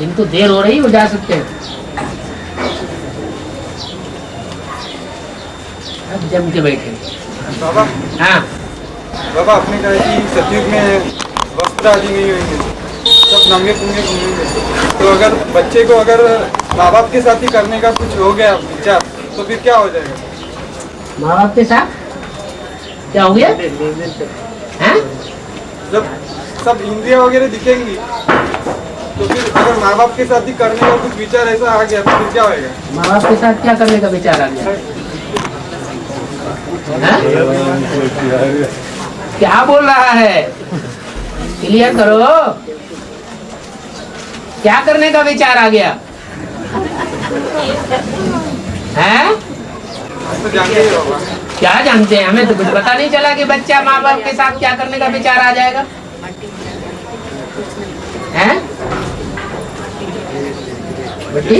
जिनको देर हो रही वो जा सकते हैं। अब जम के बैठे। बाबा, हाँ बाबा आपने कहा कि सतयुग में वस्त्र आदि नहीं होंगे, सब नंगे पुंगे घूमेंगे, तो अगर बच्चे को अगर माँ बाप के साथ ही करने का कुछ हो गया विचार तो फिर क्या हो जाएगा? माँ बाप के साथ क्या हो गया? हैं? जब सब इंद्रिया वगैरह दिखेंगी तो फिर अगर माँ बाप के साथ ही करने का कुछ विचार ऐसा आ गया तो फिर क्या होएगा? माँ बाप के साथ क्या करने का विचार आ गया? हैं? क्या बोल रहा है? क्लियर करो, क्या करने का विचार आ गया? हैं? तो जानते ही होगा। क्या जानते हैं, हमें तो कुछ पता नहीं चला कि बच्चा माँ बाप के साथ क्या करने का विचार आ जाएगा। हैं? बट्टी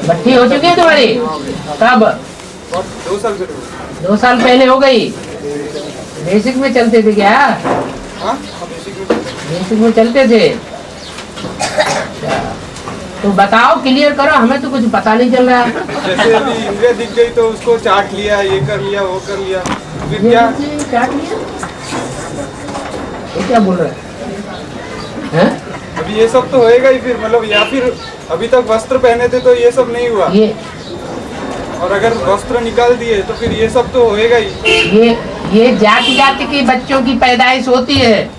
बट्टी हो चुकी है तुम्हारी? कब? 2 साल से 2 साल पहले हो गई। बेसिक में चलते थे क्या? हाँ, बेसिक में चलते थे। तो बताओ, क्लियर करो, हमें तो कुछ पता नहीं चल रहा है। जैसे अभी इंद्रिया दिख गई तो उसको चाट लिया, ये कर लिया, वो कर लिया, फिर क्या? चाट लिया? ये क्या बोल रहा है? अभी ये सब तो होएगा ही फिर, मतलब या फिर अभी तक वस्त्र पहने थे तो ये सब नहीं हुआ, ये और अगर वस्त्र निकाल दिए तो फिर ये सब तो होएगा ही। ये जाति जाति के बच्चों की पैदाइश होती है।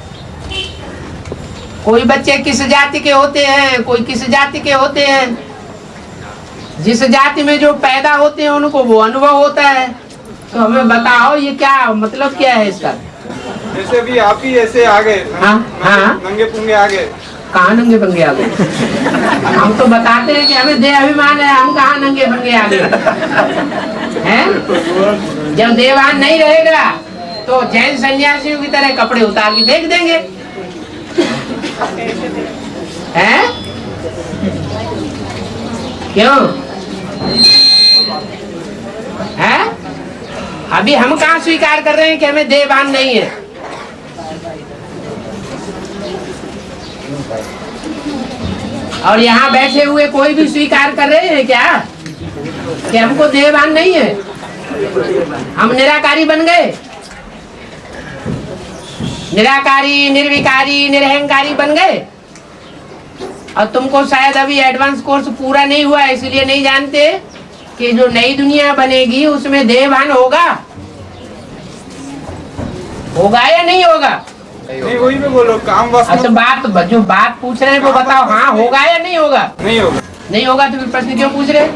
कोई बच्चे किस जाति के होते हैं, कोई किस जाति के होते हैं। जिस जाति में जो पैदा होते हैं उनको वो अनुभव होता है। तो हमें बताओ ये क्या मतलब, क्या है इसका? जैसे अभी आप ही ऐसे आ गए, हाँ। नंगे पुंगे आ गए। कहाँ नंगे पंगे आ गए? हम तो बताते हैं कि हमें देह अभिमान है, हम कहाँ नंगे पंगे आ गए हैं? जब देहभान नहीं रहेगा तो जैन सन्यासियों की तरह कपड़े उतार के फेंक देंगे, हैं? क्यों? हैं? अभी हम कहाँ स्वीकार कर रहे हैं कि हमें देहभान नहीं है? और यहाँ बैठे हुए कोई भी स्वीकार कर रहे हैं क्या कि हमको देहभान नहीं है? हम निराकारी बन गए, निराकारी, निर्विकारी, निरहंकारी बन गए। और तुमको शायद अभी एडवांस कोर्स पूरा नहीं हुआ है, इसलिए नहीं जानते कि जो नई दुनिया बनेगी उसमें देहभान होगा या नहीं होगा? नहीं, वही मैं बोलो, काम वासना। अच्छा, जो बात पूछ रहे हैं वो बताओ, हाँ होगा या नहीं होगा? नहीं होगा। नहीं होगा तो फिर प्रश्न क्यों पूछ रहे?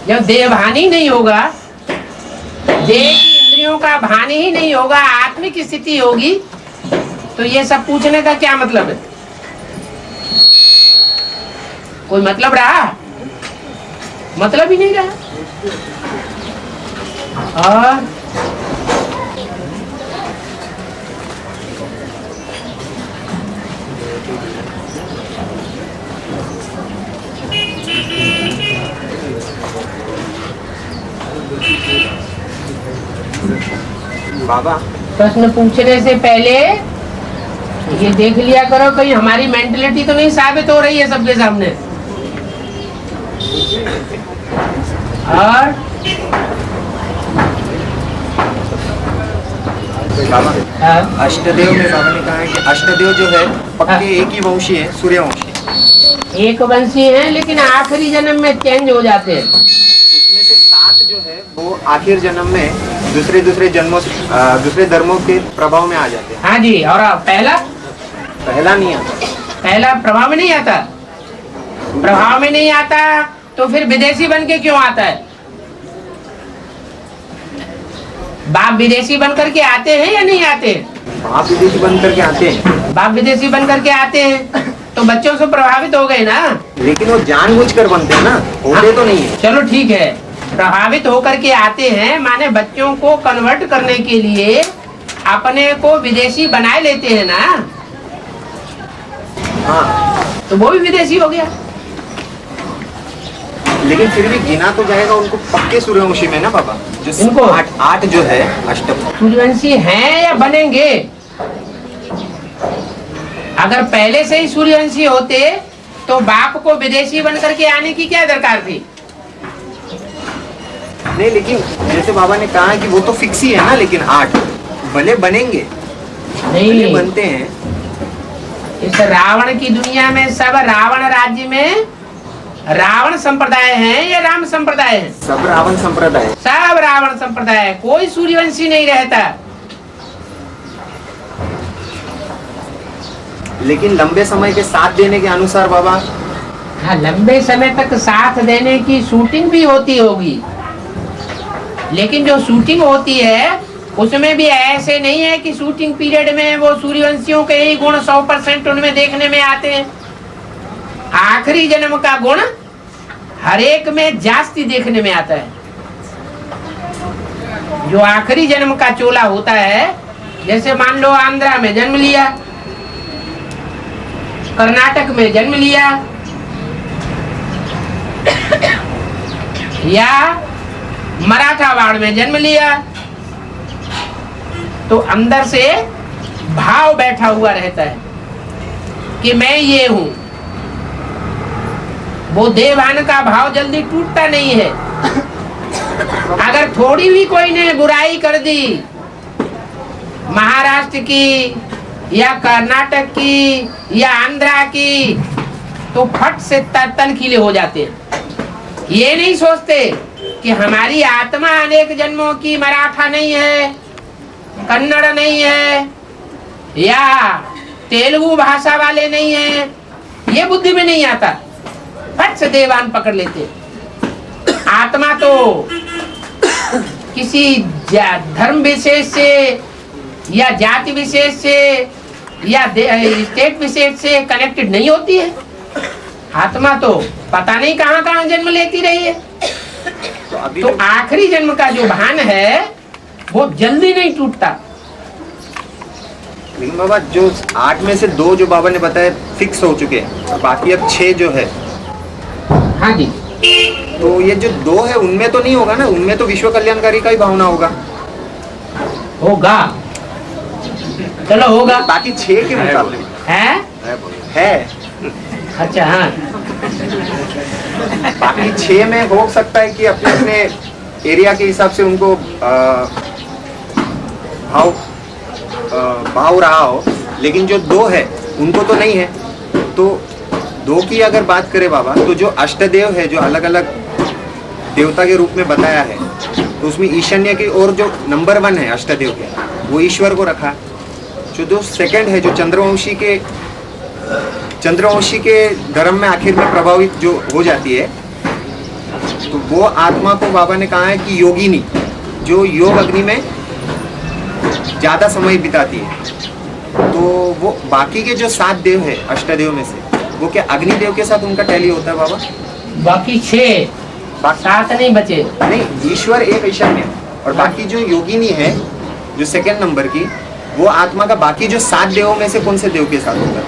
जब देहभान ही नहीं होगा, देह की इंद्रियों का भान ही नहीं होगा, आत्मिक स्थिति होगी, तो ये सब पूछने का क्या मतलब है? कोई मतलब रहा? मतलब ही नहीं रहा। और बाबा, प्रश्न पूछने से पहले ये देख लिया करो कहीं हमारी मेंटलिटी तो नहीं साबित हो रही है सबके सामने। और अष्टदेव में बाबा ने कहा है कि अष्टदेव जो है पक्के एक ही वंशी है, सूर्यवंशी। एक वंशी है लेकिन आखिरी जन्म में चेंज हो जाते हैं। उसमें से 7 जो है वो आखिर जन्म में दूसरे जन्मों दूसरे धर्मों के प्रभाव में आ जाते हैं। हाँ जी। और पहला नहीं आता। पहला प्रभाव में नहीं आता। प्रभाव में नहीं आता तो फिर विदेशी बन के क्यों आता है? बाप विदेशी बन करके आते हैं या नहीं आते? बाप विदेशी बन करके आते हैं। बाप विदेशी बन करके आते हैं तो बच्चों से प्रभावित हो गए ना। लेकिन वो जानबूझकर बनते हैं ना, होते तो नहीं है। चलो ठीक है, प्रभावित होकर के आते हैं, माने बच्चों को कन्वर्ट करने के लिए अपने को विदेशी बनाए लेते हैं ना। हाँ, तो वो भी विदेशी हो गया। लेकिन फिर भी गिना तो जाएगा उनको पक्के सूर्यवंशी में ना बाबा। जो इनको 8 जो है अष्टम सूर्यवंशी हैं या बनेंगे? अगर पहले से ही सूर्यवंशी होते तो बाप को विदेशी बनकर के आने की क्या दरकार थी? नहीं, लेकिन जैसे बाबा ने कहा कि वो तो फिक्स ही है ना, लेकिन 8 भले बनेंगे, भले नहीं, बनते हैं। इस रावण की दुनिया में सब रावण राज्य में रावण संप्रदाय है या राम संप्रदाय है? सब रावण संप्रदाय, सब रावण संप्रदाय है, कोई सूर्यवंशी नहीं रहता। लेकिन लंबे समय के साथ देने के अनुसार बाबा, हाँ, लंबे समय तक साथ देने की शूटिंग भी होती होगी, लेकिन जो शूटिंग होती है उसमें भी ऐसे नहीं है कि शूटिंग पीरियड में वो सूर्यवंशियों के ही गुण 100% उनमें देखने में आते हैं। आखिरी जन्म का गुण हर एक में जास्ती देखने में आता है। जो आखिरी जन्म का चोला होता है, जैसे मान लो आंध्रा में जन्म लिया, कर्नाटक में जन्म लिया, या मराठावाड़ में जन्म लिया, तो अंदर से भाव बैठा हुआ रहता है कि मैं ये हूं। वो देवान का भाव जल्दी टूटता नहीं है। अगर थोड़ी भी कोई ने बुराई कर दी महाराष्ट्र की या कर्नाटक की या आंध्रा की, तो फट से तलखीले हो जाते हैं। ये नहीं सोचते कि हमारी आत्मा अनेक जन्मों की मराठा नहीं है, कन्नड़ नहीं है, या तेलुगु भाषा वाले नहीं है। ये बुद्धि में नहीं आता, फट से देवान पकड़ लेते। आत्मा तो किसी धर्म विशेष से या जाति विशेष से या स्टेट विशेष से कनेक्टेड नहीं होती है। आत्मा तो पता नहीं कहां कहां जन्म लेती रही है। तो आखिरी जन्म का जो भान है वो जल्दी नहीं टूटता। लेकिन बाबा जो 8 में से 2 जो बाबा ने बताया फिक्स हो चुके हैं, और बाकी अब 6 जो है, हाँ जी, तो ये जो 2 है उनमें तो नहीं होगा ना, उनमें तो विश्व कल्याणकारी का ही भावना होगा। होगा, चलो होगा। बाकी 6 के मुकाबले है। अच्छा, हाँ, बाकी 6 में हो सकता है कि अपने अपने एरिया के हिसाब से उनको भाव रहा हो, लेकिन जो 2 है उनको तो नहीं है। तो 2 की अगर बात करें बाबा, तो जो अष्टदेव है, जो अलग अलग देवता के रूप में बताया है, तो उसमें ईशान्य की ओर जो नंबर 1 है अष्टदेव के, वो ईश्वर को रखा। जो सेकंड है, जो चंद्रवंशी के धर्म में आखिर में प्रभावित जो हो जाती है, तो वो आत्मा को बाबा ने कहा है कि योगिनी, जो योग अग्नि में ज्यादा समय बिताती है। तो वो बाकी के जो 7 देव है अष्टदेव में से, वो क्या अग्निदेव के साथ उनका टैली होता है बाबा? बाकी 6, 7 नहीं बचे। नहीं, ईश्वर एक ईशान्य, और बाकी जो योगिनी है जो सेकंड नंबर की, वो आत्मा का बाकी जो 7 देवों में से कौन से देव के साथ होता है?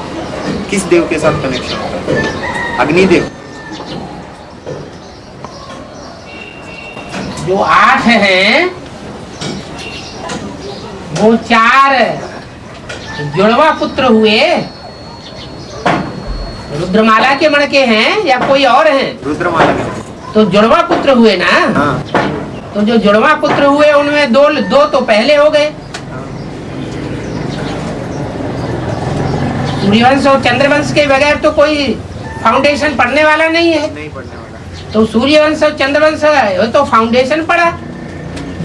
किस देव के साथ कनेक्शन होता है? अग्निदेव। जो 8 हैं वो 4 जुड़वा पुत्र हुए, रुद्रमाला के मण के हैं या कोई और हैं? रुद्रमाला के। तो जुड़वा पुत्र हुए ना। हाँ। तो जो जुड़वा पुत्र हुए उनमें 2 तो पहले हो गए। सूर्यवंश और चंद्रवंश के बगैर तो कोई फाउंडेशन पढ़ने वाला नहीं है। नहीं पढ़ने वाला। तो सूर्यवंश और चंद्रवंश है, वो तो फाउंडेशन पड़ा,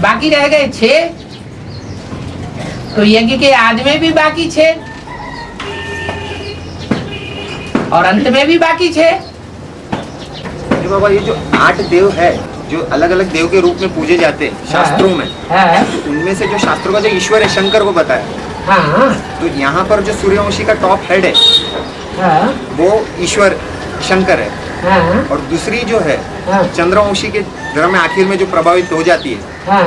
बाकी रह गए 6। तो यज्ञ के आदि में भी बाकी 6 और अंत में भी बाकी 6। बाबा ये जो 8 देव है, जो अलग अलग देव के रूप में पूजे जाते हैं शास्त्रों में, तो उनमें से जो शास्त्रों का जो ईश्वर है शंकर को बताया, हाँ, तो यहाँ पर जो सूर्यवंशी का टॉप हेड है, हाँ, वो ईश्वर शंकर है। हाँ, और दूसरी जो है हाँ, चंद्रवंशी के धर्म में आखिर में जो प्रभावित हो जाती है, हाँ,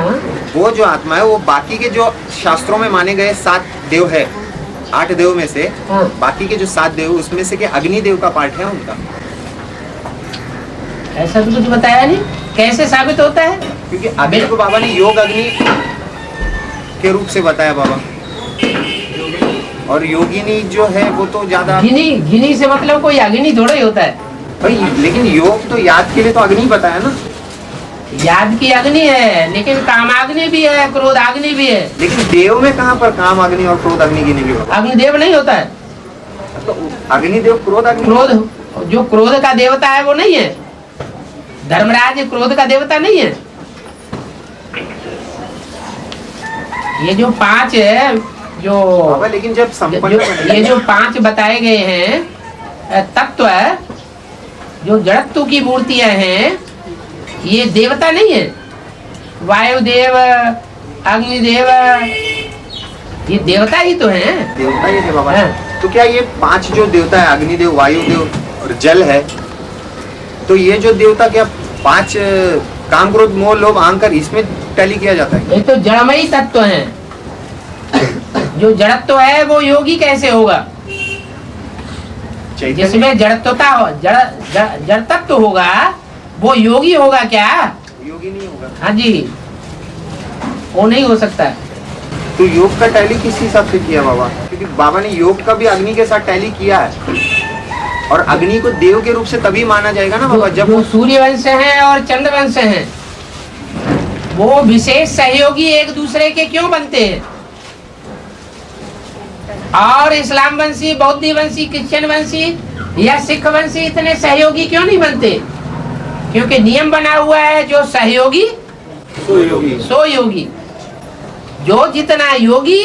वो जो आत्मा है वो बाकी के जो शास्त्रों में माने गए 7 देव है, 8 देव में से, हाँ। बाकी के जो 7 देव उसमें से के अग्निदेव का पार्ट है उनका। ऐसा तो कुछ बताया नहीं, कैसे साबित होता है? क्योंकि अग्नि को बाबा ने योग अग्नि के रूप से बताया बाबा। और योगिनी जो है वो तो ज्यादा घिनी से मतलब कोई अग्नि थोड़ा ही होता है भाई, लेकिन योग तो याद के लिए तो अग्नि बताया ना। याद की अग्नि है, लेकिन कामाग्नि भी है, क्रोधाग्नि भी है। लेकिन देव में कहाँ पर काम अग्नि और क्रोध अग्नि गिनेंगे बाबा? अग्निदेव नहीं होता है, तो अग्निदेव क्रोध अग्नि, क्रोध जो क्रोध का देवता है वो नहीं है। धर्मराज क्रोध का देवता नहीं है। ये जो 5 है जो बाबा, लेकिन जब संपन्न ये जो 5 बताए गए हैं तत्व, जो जड़त्व की मूर्तियां हैं, ये देवता नहीं है। वायुदेव, अग्निदेव, ये देवता ही तो हैं। देवता ही है बाबा। हाँ। तो क्या ये 5 जो देवता है, अग्निदेव, वायुदेव और जल है, तो ये जो देवता क्या 5 काम, क्रोध, मोह, लोभ, अहंकार इसमें टैली किया जाता है? ये तो जड़मयी तत्व हैं। जो जड़त्व है वो योगी कैसे होगा? जिसमें जड़त्वता हो, जड़ तत्व होगा वो योगी होगा क्या? योगी नहीं होगा। हाँ जी, वो नहीं हो सकता। तो योग का टैली किस हिसाब से किया बाबा? क्योंकि बाबा ने योग का भी अग्नि के साथ टैली किया है, और अग्नि को देव के रूप से तभी माना जाएगा ना बाबा जब वो सूर्यवंश है और चंद्रवंश है, वो विशेष सहयोगी एक दूसरे के क्यों बनते हैं? और इस्लाम वंशी, बौद्ध वंशी, क्रिश्चियन वंशी या सिख वंशी इतने सहयोगी क्यों नहीं बनते? क्योंकि नियम बना हुआ है, जो सहयोगी सो योगी। जो जितना योगी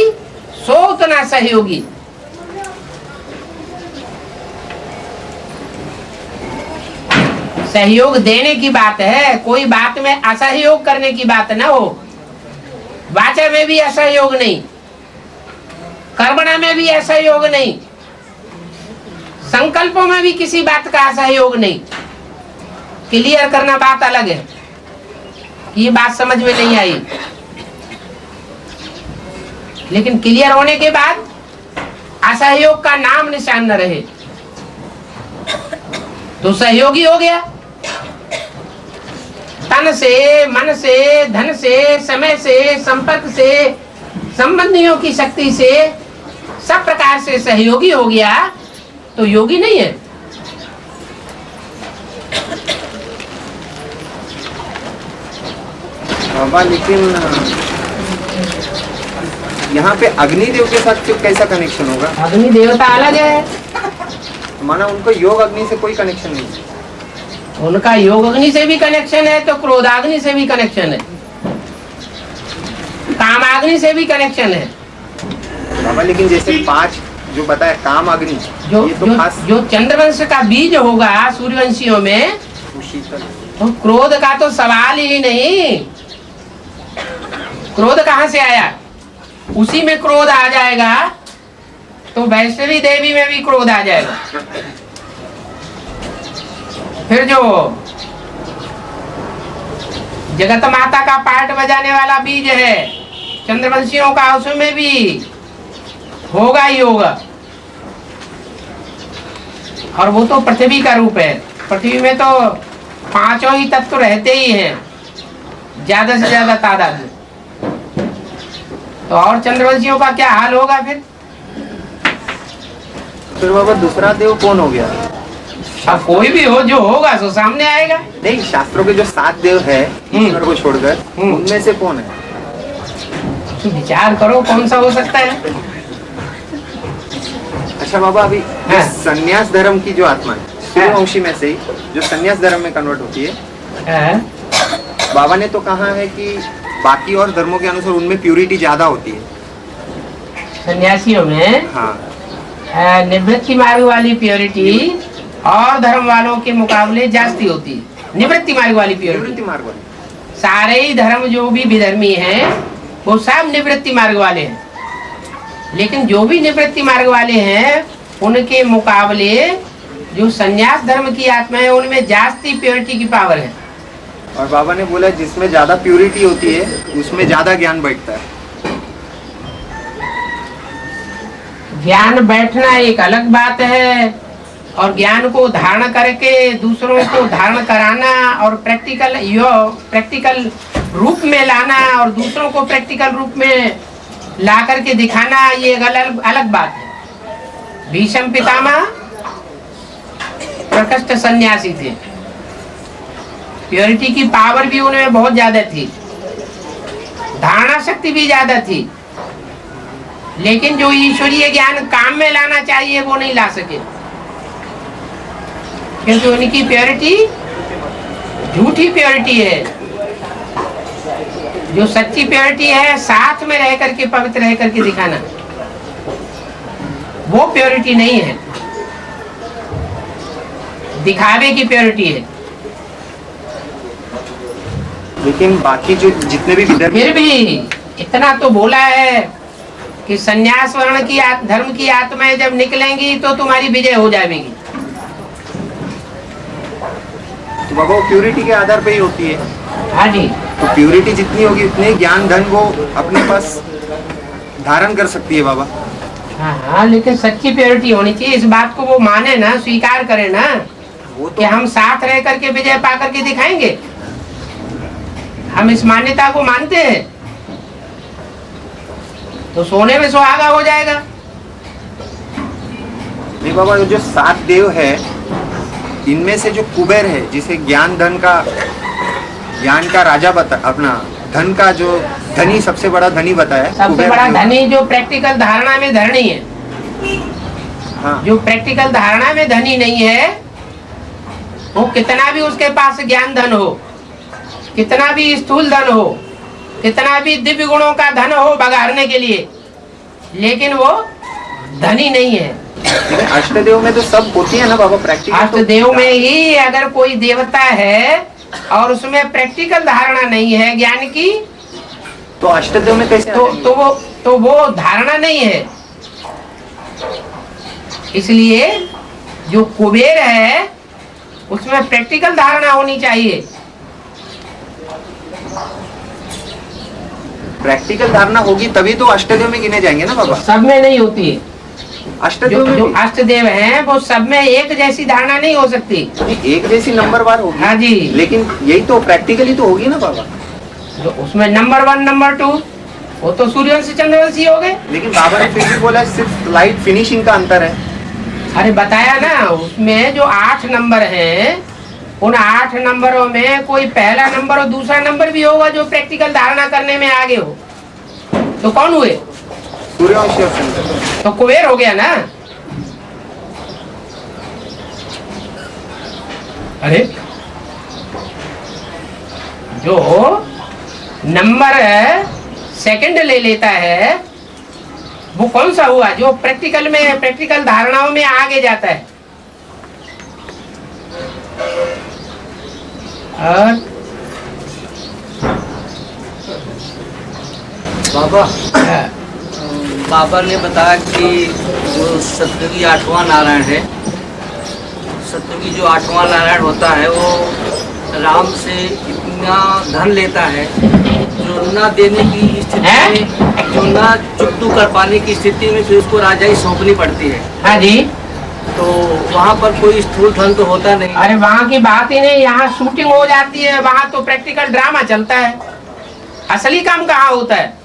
सो उतना सहयोगी। सहयोग देने की बात है, कोई बात में असहयोग करने की बात ना हो। वाचा में भी असहयोग नहीं, कर्मणा में भी असहयोग नहीं, संकल्पों में भी किसी बात का असहयोग नहीं। क्लियर करना बात अलग है, ये बात समझ में नहीं आई, लेकिन क्लियर होने के बाद असहयोग का नाम निशान न रहे तो सहयोगी हो गया। तन से, मन से, धन से, समय से, संपर्क से, संबंधियों की शक्ति से, सब प्रकार से सहयोगी हो गया तो योगी नहीं है। बाबा, लेकिन यहाँ पे अग्निदेव के साथ कैसा कनेक्शन होगा? अग्नि देवता अलग है, माना उनको योग अग्नि से कोई कनेक्शन नहीं है। उनका योग अग्नि से भी कनेक्शन है तो क्रोधाग्नि से भी कनेक्शन है, कामाग्नि से भी कनेक्शन है। बाबा, लेकिन जैसे 5 जो बताया काम अग्नि, जो ये तो जो, खास जो चंद्रवंश का बीज होगा सूर्यवंशियों में, शीतल, तो क्रोध का तो सवाल ही नहीं। क्रोध कहाँ से आया? उसी में क्रोध आ जाएगा तो वैष्णवी देवी में भी क्रोध आ जाएगा। फिर जो जगत माता का पार्ट बजाने वाला बीज है चंद्रवंशियों का, उसमें भी होगा ही होगा। और वो तो पृथ्वी का रूप है। पृथ्वी में तो 5 ही तत्व रहते ही हैं, ज्यादा से ज्यादा तादाद में। तो और चंद्रवंशियों का क्या हाल होगा फिर? फिर बाबा दूसरा देव कौन हो गया? अब कोई भी हो, जो होगा सो सामने आएगा। नहीं, शास्त्रों के जो 7 देव है ईश्वर को छोड़कर, उनमें से कौन है? तो विचार करो कौन सा हो सकता है। अच्छा बाबा, अभी हाँ। संन्यास धर्म की जो आत्मा है, सूर्यवंशी में से ही जो संन्यास धर्म में कन्वर्ट होती है, हाँ। बाबा ने तो कहा है कि बाकी और धर्मों के अनुसार उनमें प्यूरिटी ज्यादा होती है। सन्यासियों में हाँ, निवृत्ति मार्ग वाली प्योरिटी और धर्म वालों के मुकाबले जास्ती होती है। निवृत्ति मार्ग वाली प्योरिटी, निवृत्ति मार्ग वाली। सारे ही धर्म जो भी विधर्मी हैं वो सब निवृत्ति मार्ग वाले हैं, लेकिन जो भी निवृत्ति मार्ग वाले हैं उनके मुकाबले जो संन्यास धर्म की आत्मा है उनमें जास्ती प्योरिटी की पावर है। और बाबा ने बोला जिसमें ज्यादा प्यूरिटी होती है उसमें ज्यादा ज्ञान बैठता है। ज्ञान बैठना एक अलग बात है, और ज्ञान को धारण करके दूसरों को धारण कराना और प्रैक्टिकल रूप में लाना और दूसरों को प्रैक्टिकल रूप में ला करके दिखाना, ये एक अलग बात है। भीष्म पितामह प्रकृष्ट सन्यासी थे, प्योरिटी की पावर भी उनमें बहुत ज्यादा थी, धारणा शक्ति भी ज्यादा थी, लेकिन जो ईश्वरीय ज्ञान काम में लाना चाहिए वो नहीं ला सके, क्योंकि उनकी प्योरिटी झूठी प्योरिटी है। जो सच्ची प्योरिटी है साथ में रह करके पवित्र रह करके दिखाना, वो प्योरिटी नहीं है, दिखावे की प्योरिटी है। लेकिन बाकी जो जितने भी विधर्मी, फिर भी इतना तो बोला है कि संन्यास वर्ण की धर्म की आत्माएं जब निकलेंगी तो तुम्हारी विजय हो जाएगी। तो बाबा प्यूरिटी के आधार पे ही होती है। हाँ जी, तो प्यूरिटी जितनी होगी उतने ज्ञान धन वो अपने पास धारण कर सकती है बाबा। हाँ हाँ, लेकिन सच्ची प्योरिटी होनी चाहिए, इस बात को वो माने ना, स्वीकार करे ना, वो कि हम साथ रह करके विजय पा करके दिखाएंगे। हम इस मान्यता को मानते हैं तो सोने में सुहागा हो जाएगा। नहीं बाबा, जो 7 देव है इनमें से जो कुबेर है, जिसे ज्ञान का राजा बता, अपना धन का जो धनी, सबसे बड़ा धनी बताया, सबसे कुबेर बड़ा जो- धनी जो प्रैक्टिकल धारणा में धनी है। हाँ, जो प्रैक्टिकल धारणा में धनी नहीं है, वो कितना भी उसके पास ज्ञान धन हो, कितना भी स्थूल धन हो, कितना भी दिव्य गुणों का धन हो बघाड़ने के लिए, लेकिन वो धनी नहीं है। लेकिन अष्टदेव में तो सब होती है ना बाबा, प्रैक्टिकल। अष्टदेव में ही अगर कोई देवता है और उसमें प्रैक्टिकल धारणा नहीं है ज्ञान की, तो अष्टदेव में कैसे तो वो धारणा नहीं है। इसलिए जो कुबेर है उसमें प्रैक्टिकल धारणा होनी चाहिए। प्रैक्टिकल धारणा होगी तभी तो अष्टदेव में गिने जाएंगे ना बाबा। सब में नहीं होती है। अष्टदेव में जो भी अष्टदेव हैं वो सब में एक जैसी धारणा नहीं हो सकती। एक जैसी नंबरवार होगी। हाँ जी, लेकिन यही तो प्रैक्टिकली तो होगी ना बाबा। जो उसमें नंबर 1 नंबर 2 वो तो सूर्यवंशी चंद्रवंशी हो गए। लेकिन बाबा ने फिर भी बोला सिर्फ लाइट फिनिशिंग का अंतर है। अरे बताया ना, उसमें जो 8 नंबर हैं, उन 8 नंबरों में कोई पहला नंबर और दूसरा नंबर भी होगा जो प्रैक्टिकल धारणा करने में आगे हो, तो कौन हुए? सूर्यवंशी और चंद्र। तो कुबेर हो गया ना। अरे जो नंबर सेकंड ले लेता है वो कौन सा हुआ? जो प्रैक्टिकल धारणाओं में आगे जाता है। और बाबा बाबा ने बताया कि जो सतयुगी 8वां नारायण है, सतयुगी जो 8वां नारायण होता है वो राम से इतना धन लेता है जो ना देने की स्थिति में, जो ना चुकतू कर पाने की स्थिति में फिर उसको राजाई सौंपनी पड़ती है। हाँ जी, तो वहाँ पर कोई स्थूल धन तो होता नहीं। अरे वहाँ की बात ही नहीं, यहाँ शूटिंग हो जाती है, वहाँ तो प्रैक्टिकल ड्रामा चलता है। असली काम कहाँ होता है?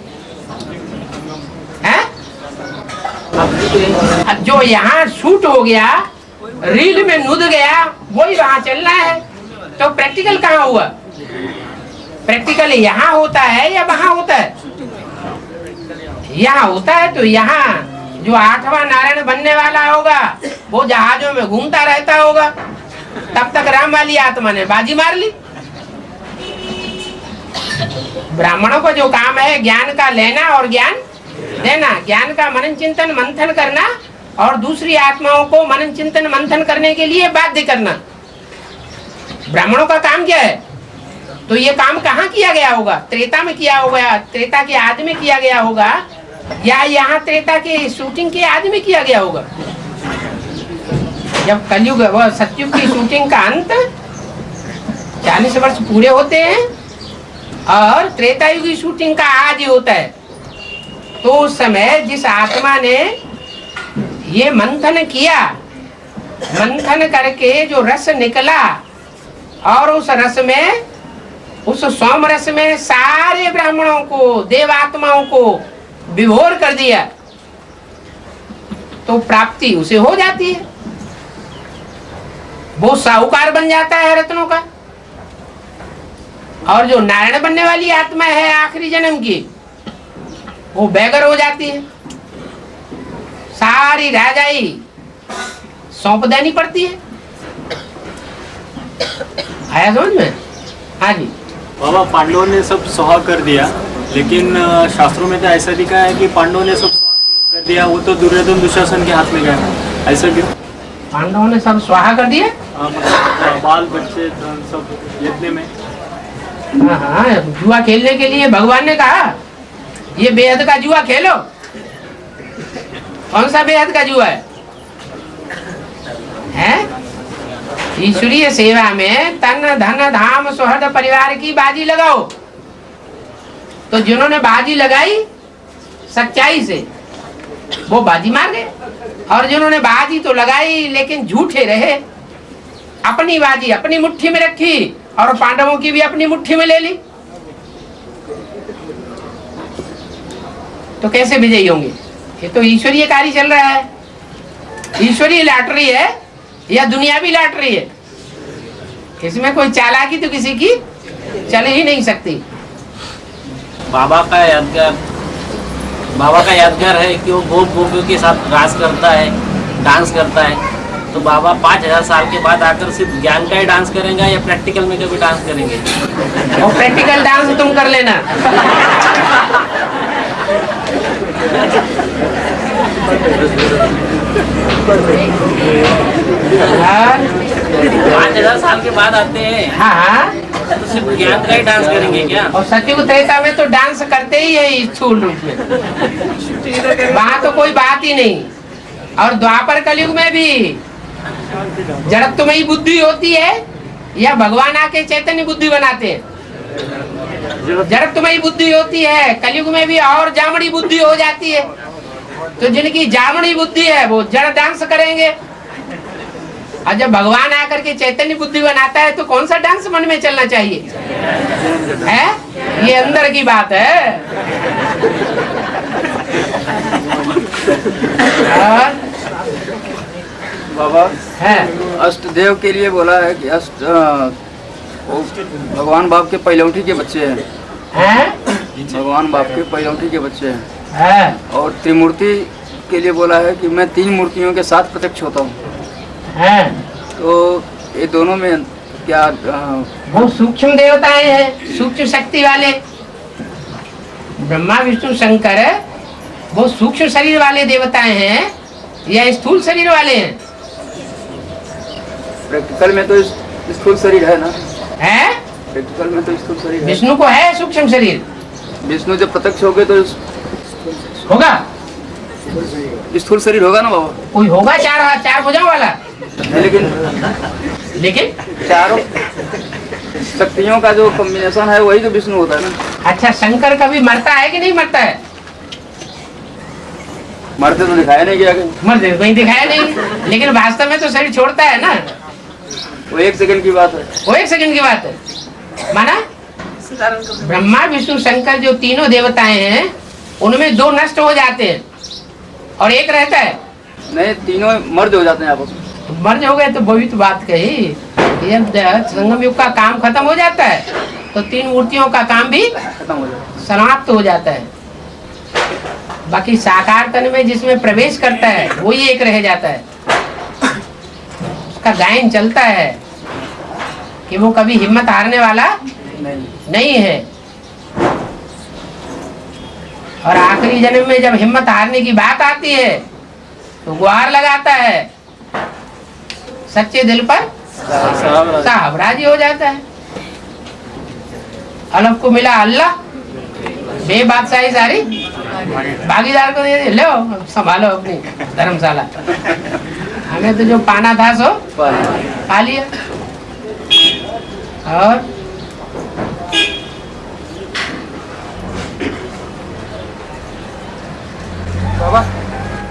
हैं? अब जो यहाँ शूट हो गया, रील में नुद गया, वही वहाँ चलना है। तो प्रैक्टिकल कहाँ हुआ? प्रैक्टिकल यहाँ होता है या वहाँ होता है? यहाँ होता है। तो यहाँ जो 8वां नारायण बनने वाला होगा वो जहाजों में घूमता रहता होगा, तब तक राम वाली आत्मा ने बाजी मार ली। ब्राह्मणों का जो काम है ज्ञान का लेना और ज्ञान देना, ज्ञान का मनन चिंतन मंथन करना और दूसरी आत्माओं को मनन चिंतन मंथन करने के लिए बाध्य करना। ब्राह्मणों का काम क्या है? तो ये काम कहाँ किया गया होगा? त्रेता में किया होगा, त्रेता के आदि में किया गया होगा, या यहाँ त्रेता के शूटिंग के आदि में किया गया होगा? जब कलयुग व सतयुग की शूटिंग का अंत 40 वर्ष पूरे होते हैं और त्रेता युग की शूटिंग का आदि होता है, तो उस समय जिस आत्मा ने ये मंथन किया, मंथन करके जो रस निकला और उस रस में, उस सोम रस में सारे ब्राह्मणों को, देवात्माओं को विभोर कर दिया, तो प्राप्ति उसे हो जाती है, वो साहूकार बन जाता है रत्नों का। और जो नारायण बनने वाली आत्मा है आखिरी जन्म की, वो बेगर हो जाती है, सारी राजाई सौंप देनी पड़ती है। आया समझ में? हाँ जी। बाबा, पांडवों ने सब स्वाहा कर दिया, लेकिन शास्त्रों में तो ऐसा लिखा है कि पांडवों ने सब स्वाहा कर दिया, वो तो दुर्योधन दुशासन के हाथ में गया। ऐसा क्यों? पांडवों ने सब स्वाहा कर दिया? मतलब बाल बच्चे धन सब यज्ञ में। हाँ, जुआ खेलने के लिए भगवान ने कहा ये बेहद का जुआ खेलो। कौन सा बेहद का जुआ है? ईश्वरीय सेवा में तन धन धाम सुहृद परिवार की बाजी लगाओ। तो जिन्होंने बाजी लगाई सच्चाई से, वो बाजी मार गए, और जिन्होंने बाजी तो लगाई लेकिन झूठे रहे, अपनी बाजी अपनी मुट्ठी में रखी और पांडवों की भी अपनी मुट्ठी में ले ली, तो कैसे विजयी होंगे? ये तो ईश्वरीय कार्य चल रहा है। ईश्वरीय लॉटरी है या दुनियावी लॉटरी है? इसमें कोई चालाकी तो किसी की चल ही नहीं सकती। बाबा का यादगार है कि वो गोप गोपियों के साथ रास करता है, डांस करता है। तो बाबा 5000 साल के बाद आकर सिर्फ ज्ञान का ही डांस करेंगे या प्रैक्टिकल में कभी डांस करेंगे? और प्रैक्टिकल डांस तुम कर लेना। हाँ? 5000 साल के बाद आते हैं। हाँ, तो सिर्फ ज्ञान का ही डांस करेंगे क्या? और सतयुग त्रेता में तो डांस करते ही है स्थूल रूप में, वहाँ तो कोई बात ही नहीं। और द्वापर कलयुग में भी जड़त्वमयी बुद्धि होती है या भगवान आके चैतन्य बुद्धि बनाते हैं? जड़त्वमयी बुद्धि होती है। कलयुग में भी और जामड़ी बुद्धि हो जाती है। तो जिनकी जामड़ी बुद्धि है वो जड़ डांस करेंगे, और जब भगवान आकर के चैतन्य बुद्धि बनाता है तो कौन सा डांस मन में चलना चाहिए है? ये अंदर की बात है। और बाबा है अष्टदेव के लिए बोला है कि वो भगवान बाप के पैलौठी के बच्चे हैं, भगवान बाप के पैलौठी के बच्चे हैं। और त्रिमूर्ति के लिए बोला है कि मैं 3 मूर्तियों के साथ प्रत्यक्ष होता हूँ। तो ये दोनों में क्या वो सूक्ष्म देवताएं हैं, सूक्ष्म शक्ति वाले। ब्रह्मा विष्णु शंकर वो सूक्ष्म शरीर वाले देवताएं हैं या स्थूल शरीर वाले हैं? प्रैक्टिकल में तो स्थूल शरीर है ना? है प्रैक्टिकल में तो स्थूल शरीर है। विष्णु को है सूक्ष्म शरीर। विष्णु जब प्रत्यक्ष हो गए तो होगा, स्थूल शरीर होगा ना बाबा? कोई होगा चार भुजाओं वाला। लेकिन चारों शक्तियों का जो कॉम्बिनेशन है वही तो विष्णु होता है ना। अच्छा, शंकर कभी मरता है कि नहीं मरता है? मरते तो दिखाया नहीं गया। मरते तो कहीं दिखाया नहीं, लेकिन वास्तव में तो शरीर छोड़ता है ना। वो 1 सेकंड की बात है। वो 1 सेकंड की बात है। माना ब्रह्मा विष्णु शंकर जो तीनों देवताएं हैं उनमें 2 नष्ट हो जाते हैं और 1 रहता है। नहीं, तीनों मर्ज हो जाते हैं आपस में। मर्ज हो गए तो वही तो बात कही। जब संगम युग का काम खत्म हो जाता है तो 3 मूर्तियों का काम भी खत्म हो जाता है, समाप्त हो जाता है। बाकी साकार तन में जिसमें प्रवेश करता है वही 1 रह जाता है। उसका गायन चलता है कि वो कभी हिम्मत हारने वाला नहीं है। और आखिरी जन्म में जब हिम्मत हारने की बात आती है तो गुहार लगाता है, सच्चे दिल पर साहब राजी हो जाता है। अलग को मिला अल्लाह, बे बादशाही सारी भागीदार को दे दे, लो संभालो अपनी धर्मशाला। हमें तो जो पाना था सो पा लिया। और बाबा,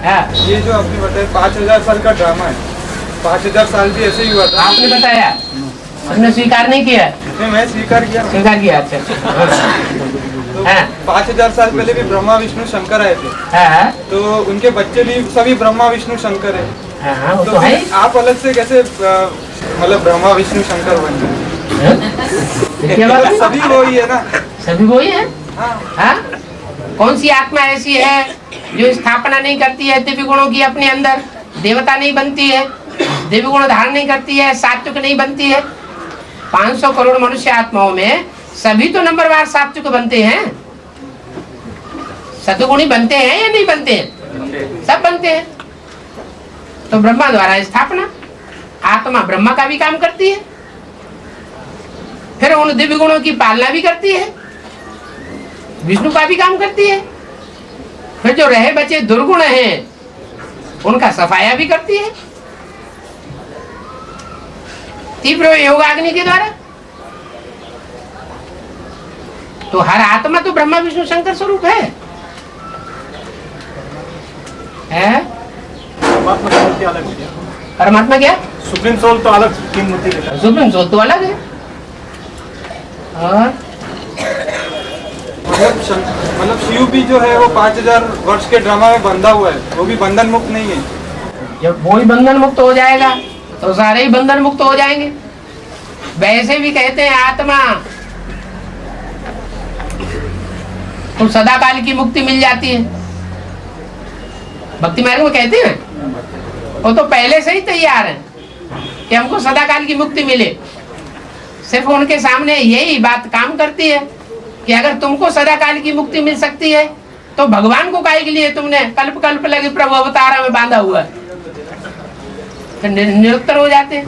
हाँ, ये जो आपने बताया 5000 साल का ड्रामा है, 5000 साल भी ऐसे ही हुआ था। आपने बताया, तुमने स्वीकार नहीं किया? नहीं, मैं स्वीकार किया। स्वीकार किया, अच्छा। हाँ। 5000 साल पहले भी ब्रह्मा विष्णु शंकर आए थे, हाँ, तो उनके बच्चे भी सभी ब्रह्मा विष्णु शंकर है। हाँ, वो तो तो है। फिर आप अलग से कैसे मतलब ब्रह्मा विष्णु शंकर बन गए? क्या बात है? सभी वही है ना। सभी वही है। हाँ। हाँ? कौन सी आत्मा ऐसी है जो स्थापना नहीं करती है दिव्य गुणों की अपने अंदर, देवता नहीं बनती है, दिव्य गुण धारण नहीं करती है, सात्विक नहीं बनती है? 500 करोड़ मनुष्य आत्माओं में सभी तो नंबरवार सात्विक बनते हैं, सतुगुणी बनते हैं या नहीं बनते हैं? सब बनते हैं। तो ब्रह्मा द्वारा स्थापना, आत्मा ब्रह्मा का भी काम करती है, फिर उन दिव्य गुणों की पालना भी करती है, विष्णु का भी काम करती है, फिर जो रहे बचे दुर्गुण हैं उनका सफाया भी करती है तीव्र योगाग्नि के द्वारा। तो हर आत्मा तो ब्रह्मा विष्णु शंकर स्वरूप है? परमात्मा की मूर्ति अलग है। परमात्मा क्या? सुप्रीम सोल तो अलग की मूर्ति है। सुप्रीम सोल तो अलग है। और मतलब शिव भी जो है वो 5000 वर्ष के ड्रामा में बंधा हुआ है, वो भी बंधन मुक्त नहीं है। जब वो ही बंधन मुक्त हो जाएगा तो सारे ही बंधन मुक्त हो जाएंगे। वैसे भी कहते हैं आत्मा तो सदा काल की मुक्ति मिल जाती है, भक्ति मार्ग में कहते हैं। वो तो पहले से ही तैयार है कि हमको सदा काल की मुक्ति मिले। सिर्फ उनके सामने यही बात काम करती है कि अगर तुमको सदा काल की मुक्ति मिल सकती है तो भगवान को काहे के लिए तुमने कल्प कल्प लगे प्रभु अवतारा में बांधा हुआ है? तो निरुत्तर हो जाते हैं।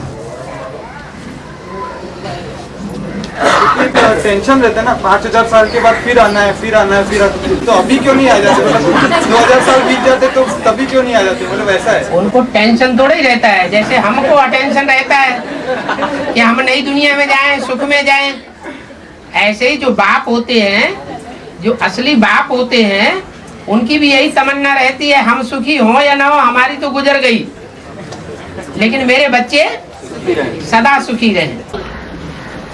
टेंशन रहता है ना, 5000 साल के बाद फिर आना है, फिर आना है, फिर आना है। तो अभी क्यों नहीं आ जाते? मतलब 2000 साल बीत जाते तो तभी क्यों नहीं आ जाते? मतलब ऐसा है। उनको टेंशन थोड़ा ही रहता है, जैसे हमको अटेंशन रहता है कि हम नई दुनिया में जाएं, सुख में जाएं। ऐसे ही जो बाप होते हैं, जो असली बाप होते हैं, उनकी भी यही तमन्ना रहती है हम सुखी हो या ना हो, हमारी तो गुजर गई लेकिन मेरे बच्चे सदा सुखी रहे।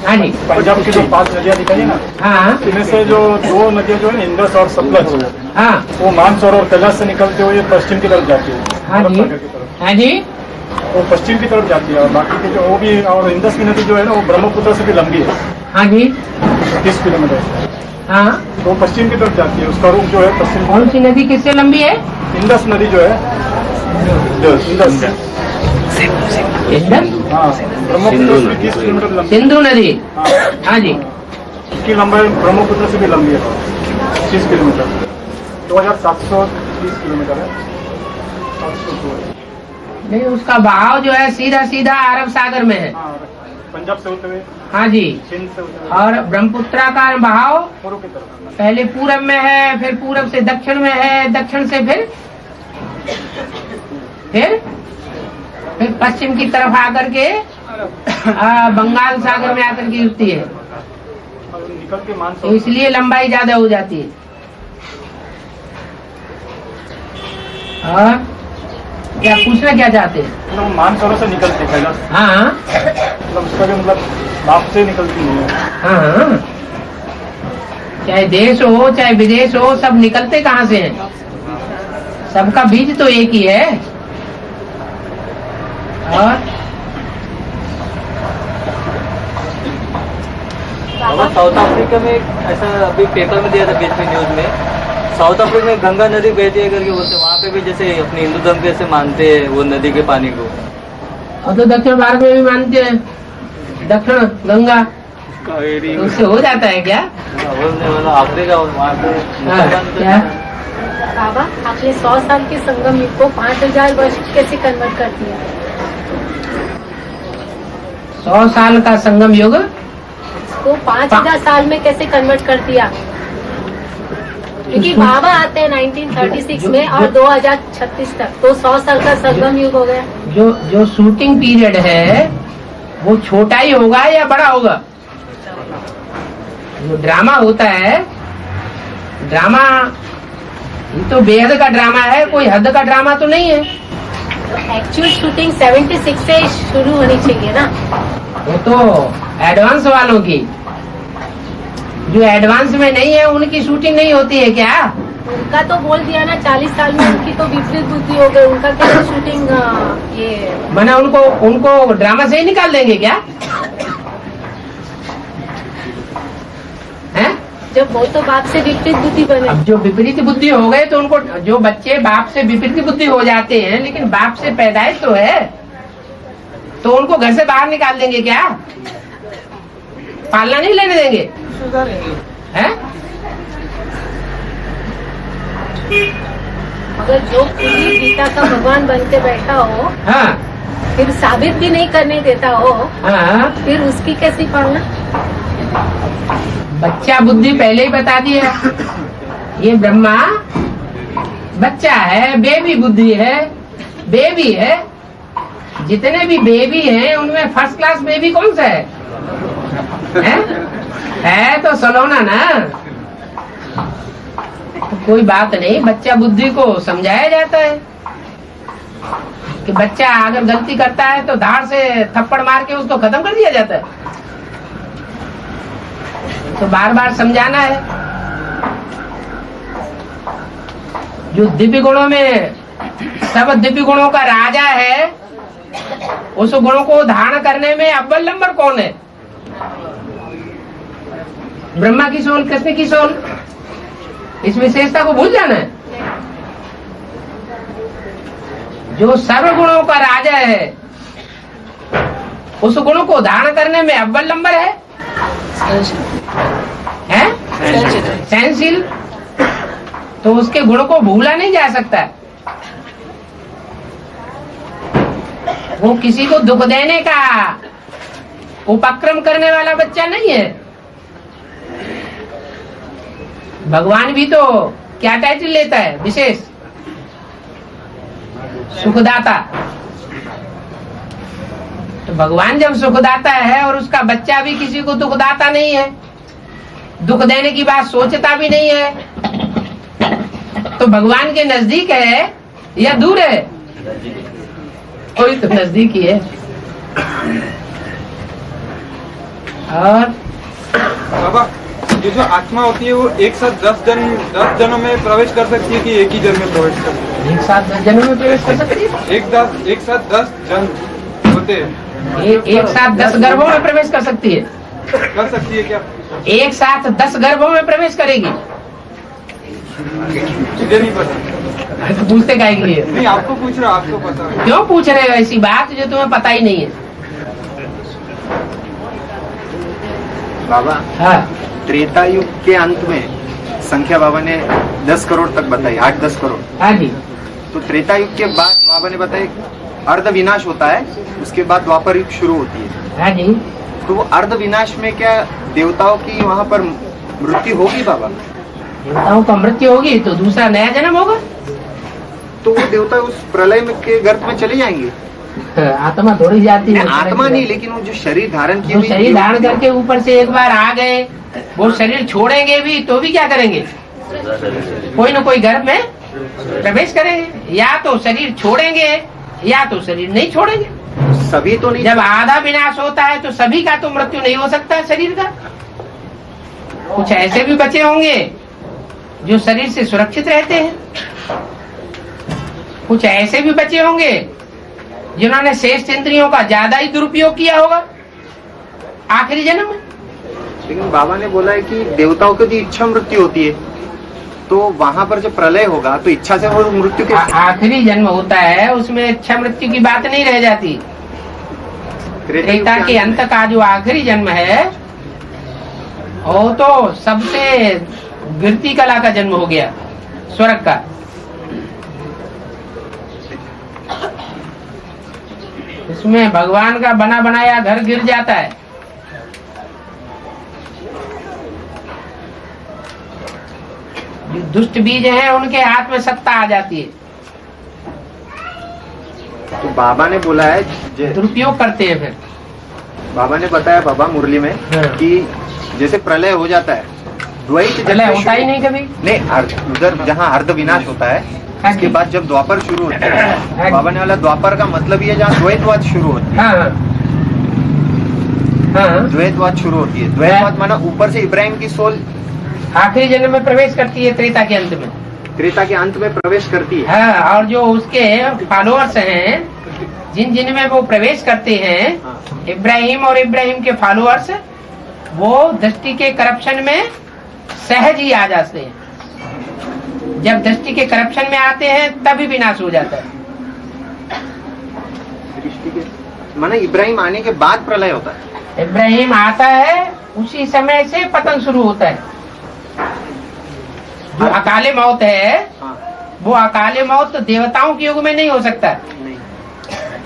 हाँ जी। पंजाब की जो 5 नदियाँ दिखाई है ना, हाँ, इनमें से जो 2 नदियाँ जो है इंदस और सतलज, हाँ, वो मानसरोवर और कैलाश से निकलते हुए पश्चिम की तरफ जाती है। हाँ जी, हाँ जी, वो पश्चिम की तरफ जाती है। और बाकी की जो वो भी, और इंदस की नदी जो है ना वो ब्रह्मपुत्र से भी लंबी है, हाँ जी, 30 किलोमीटर। हाँ। तो वो पश्चिम की तरफ जाती है, उसका रुख जो है पश्चिम। कौन सी नदी किससे लंबी है? इंदस नदी जो है, इंदस हाँ, ब्रह्मपुत्र से 30 किलोमीटर लंबी। सिंधु नदी, हाँ जी। इसकी लंबाई ब्रह्मपुत्र से भी लंबी है, 30 किलोमीटर, 2730 किलोमीटर है। नहीं, उसका बहाव जो है सीधा सीधा अरब सागर में है। हाँ, पंजाब से होते हुए, हाँ जी। सिंध से होते हुए, और ब्रह्मपुत्रा का बहाव पूर्व की तरफ। पहले पूरब में है, फिर पूरब से दक्षिण में है, दक्षिण से फिर पश्चिम की तरफ आकर के बंगाल सागर में आकर के गिरती है। और निकल के तो मानसरोवर, इसलिए लंबाई ज्यादा हो जाती है। और क्या पूछना क्या चाहते हैं? मतलब मानसरोवर से निकलते हैं कैलाश, हाँ, मतलब उसका भी मतलब बाप से निकलती है। हाँ, चाहे देश हो चाहे विदेश हो, सब निकलते कहाँ से हैं? सबका बीज तो एक ही है। और साउथ अफ्रीका में ऐसा अभी पेपर में दिया था बीच में न्यूज में, साउथ अफ्रीका में गंगा नदी बहती है करके बोलते, वहाँ पे भी जैसे अपने हिंदू धर्म के ऐसे मानते हैं वो नदी के पानी को। और तो दक्षिण भारत में भी मानते हैं दक्षिण गंगा, तो उससे हो जाता है क्या? अफ्रीका वहाँ पे क्या? बाबा आपने 100 साल के संगम युग को 5000 वर्ष कैसे कन्वर्ट कर दिया? 100 साल का संगम युग को 5000 साल में कैसे कन्वर्ट कर दिया? क्योंकि बाबा आते हैं 1936 में और 2036 तक, तो 100 साल का संगम युग हो गया। जो शूटिंग पीरियड है वो छोटा ही होगा या बड़ा होगा? जो ड्रामा होता है, ड्रामा तो बेहद का ड्रामा है, कोई हद का ड्रामा तो नहीं है। तो एक्चुअल शूटिंग 76 से शुरू होनी चाहिए ना? वो तो एडवांस वालों की, जो एडवांस में नहीं है उनकी शूटिंग नहीं होती है क्या? उनका तो बोल दिया ना 40 साल में उनकी तो विपरीत बुद्धि हो गई, उनका कैसे शूटिंग ये मैंने उनको ड्रामा से ही निकाल देंगे क्या? हैं? जब वो तो बाप से विपरीत बुद्धि बने। अब जो विपरीत बुद्धि हो गए तो उनको, जो बच्चे बाप से विपरीत बुद्धि हो जाते हैं लेकिन बाप से पैदाइश तो है, तो उनको घर से बाहर निकाल देंगे क्या? पालना नहीं लेने देंगे हैं? अगर जो पूरी गीता का भगवान बन के बैठा हो, हाँ, फिर साबित भी नहीं करने देता हो, हाँ, फिर उसकी कैसी पालना? बच्चा बुद्धि पहले ही बता दिया, ये ब्रह्मा बच्चा है, बेबी बुद्धि है, बेबी है। जितने भी बेबी हैं उनमें फर्स्ट क्लास बेबी कौन सा है तो सलोना ना। तो कोई बात नहीं, बच्चा बुद्धि को समझाया जाता है कि बच्चा अगर गलती करता है तो धार से थप्पड़ मार के उसको खत्म कर दिया जाता है। तो बार बार समझाना है। जो दिव्य गुणों में सब दिव्य गुणों का राजा है, उस गुणों को धारण करने में अव्वल नंबर कौन है? ब्रह्मा की सोल, कृष्ण की सोल। इस विशेषता को भूल जाना है। जो सर्व गुणों का राजा है, उस गुणों को धारण करने में अव्वल नंबर है। सहनशील। तो उसके गुण को भूला नहीं जा सकता। वो किसी को दुख देने का उपक्रम करने वाला बच्चा नहीं है। भगवान भी तो क्या टाइटल लेता है विशेष? सुखदाता। तो भगवान जब सुखदाता है और उसका बच्चा भी किसी को दुखदाता नहीं है, दुख देने की बात सोचता भी नहीं है, तो भगवान के नजदीक है या दूर है? कोई तो नजदीक ही है। और बाबा, ये जो आत्मा होती है वो एक साथ 10 जन्मों में प्रवेश कर सकती है कि एक ही जन्म में प्रवेश कर सकती है? एक साथ 10 जन्मों में प्रवेश कर सकती है। एक साथ 10 जन्म होते हैं। एक साथ 10 गर्भों में प्रवेश कर सकती है। कर सकती है क्या? एक साथ 10 गर्भों में प्रवेश करेगी। मुझे नहीं पता। तो पूछते काहे के लिए? नहीं, आपको पूछ रहा, आपको पता है। क्यों पूछ रहे हो ऐसी बात जो तुम्हें पता ही नहीं है? बाबा, हाँ, त्रेता युग के अंत में संख्या बाबा ने 10 करोड़ तक बताई, 8-10 करोड़। हाँ जी। तो त्रेता युग के बाद बाबा ने बताया अर्ध विनाश होता है, उसके बाद द्वापर युग शुरू होती है। हाँ जी। तो वो अर्ध विनाश में क्या देवताओं की वहाँ पर मृत्यु होगी बाबा? देवताओं का मृत्यु होगी तो दूसरा नया जन्म होगा। तो वो देवता उस प्रलय में के गर्त में चले जाएंगे? आत्मा थोड़ी जाती है। आत्मा नहीं, लेकिन वो जो शरीर धारण किए हुए, शरीर धारण करके ऊपर से एक बार आ गए, वो शरीर छोड़ेंगे भी तो भी क्या करेंगे? कोई न कोई गर्भ में प्रवेश करेंगे। या तो शरीर छोड़ेंगे या तो शरीर नहीं छोड़ेंगे। सभी तो नहीं। जब आधा विनाश होता है तो सभी का तो मृत्यु नहीं हो सकता है शरीर का। कुछ ऐसे भी बचे होंगे जो शरीर से सुरक्षित रहते हैं, कुछ ऐसे भी बचे होंगे जिन्होंने शेष इंद्रियों का ज्यादा ही दुरुपयोग किया होगा आखिरी जन्म में। लेकिन बाबा ने बोला है कि देवताओं की जो इच्छा मृत्यु होती है, तो वहाँ पर जब प्रलय होगा तो इच्छा से वो मृत्यु के आखिरी जन्म होता है, उसमें इच्छा मृत्यु की बात नहीं रह जाती। त्रेता के अंत का जो आखिरी जन्म है वो तो सबसे गिरती कला का जन्म हो गया, स्वर्ग का। इसमें भगवान का बना बनाया घर गिर जाता है। जो दुष्ट बीज हैं उनके हाथ में सत्ता आ जाती है। तो बाबा ने बोला है दुरुपयोग करते हैं। फिर बाबा ने बताया बाबा मुरली में कि जैसे प्रलय हो जाता है, द्वैत प्रलय होता ही नहीं कभी नहीं, उधर जहाँ अर्ध विनाश होता है उसके बाद जब द्वापर शुरू होता है, बाबा ने बोला द्वापर का मतलब ये जहाँ द्वैतवाद शुरू होता है। हाँ। द्वैतवाद शुरू होती है। द्वैतवाद माना ऊपर से इब्राहिम की सोल आखिरी जन्म में प्रवेश करती है, त्रेता के अंत में। त्रेता के अंत में प्रवेश करती है। हाँ, और जो उसके फॉलोअर्स हैं, जिन में वो प्रवेश करते हैं, इब्राहिम और इब्राहिम के फॉलोअर्स, वो दृष्टि के करप्शन में सहज ही आ जाते हैं। जब दृष्टि के करप्शन में आते हैं तभी विनाश हो जाता है। माना इब्राहिम आने के बाद प्रलय होता है। इब्राहिम आता है, उसी समय से पतन शुरू होता है। जो अकाले मौत है, वो अकाले मौत तो देवताओं के युग में नहीं हो सकता।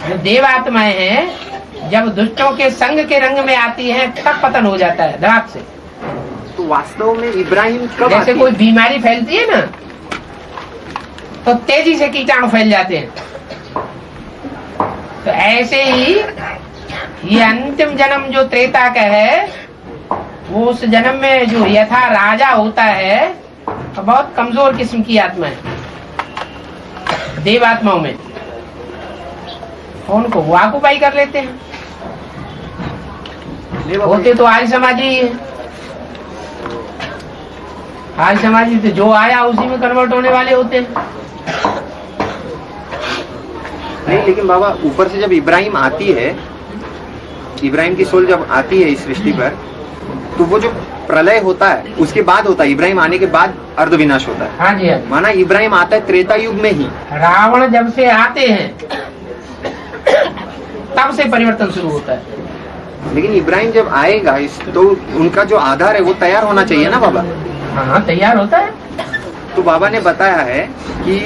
जो देव आत्माएं हैं, जब दुष्टों के संग के रंग में आती हैं, तब पतन हो जाता है धड़ाक से। तो वास्तव में इब्राहिम कब जैसे कोई बीमारी फैलती है ना, तो तेजी से कीटाणु फैल जाते हैं। तो ऐसे ही ये अंतिम जन्म जो त्रेता का है, वो उस जन्म में जो यथा राजा होता है, तो बहुत कमजोर किस्म की आत्मा है। देव आत्माओं में उनको वो ऑक्युपाई कर लेते हैं। होते तो आर्य समाजी ही है। आर्य समाजी तो जो आया उसी में कन्वर्ट होने वाले होते हैं। नहीं, लेकिन बाबा ऊपर से जब इब्राहिम आती है, इब्राहिम की सोल जब आती है इस सृष्टि पर, तो वो जो प्रलय होता है उसके बाद होता है। इब्राहिम आने के बाद अर्ध विनाश होता है। हाँ जी, हाँ जी। माना इब्राहिम आता है त्रेता युग में ही। रावण जब से आते हैं तब से परिवर्तन शुरू होता है। लेकिन इब्राहिम जब आएगा तो उनका जो आधार है वो तैयार होना चाहिए ना बाबा। हाँ, तैयार होता है। तो बाबा ने बताया है कि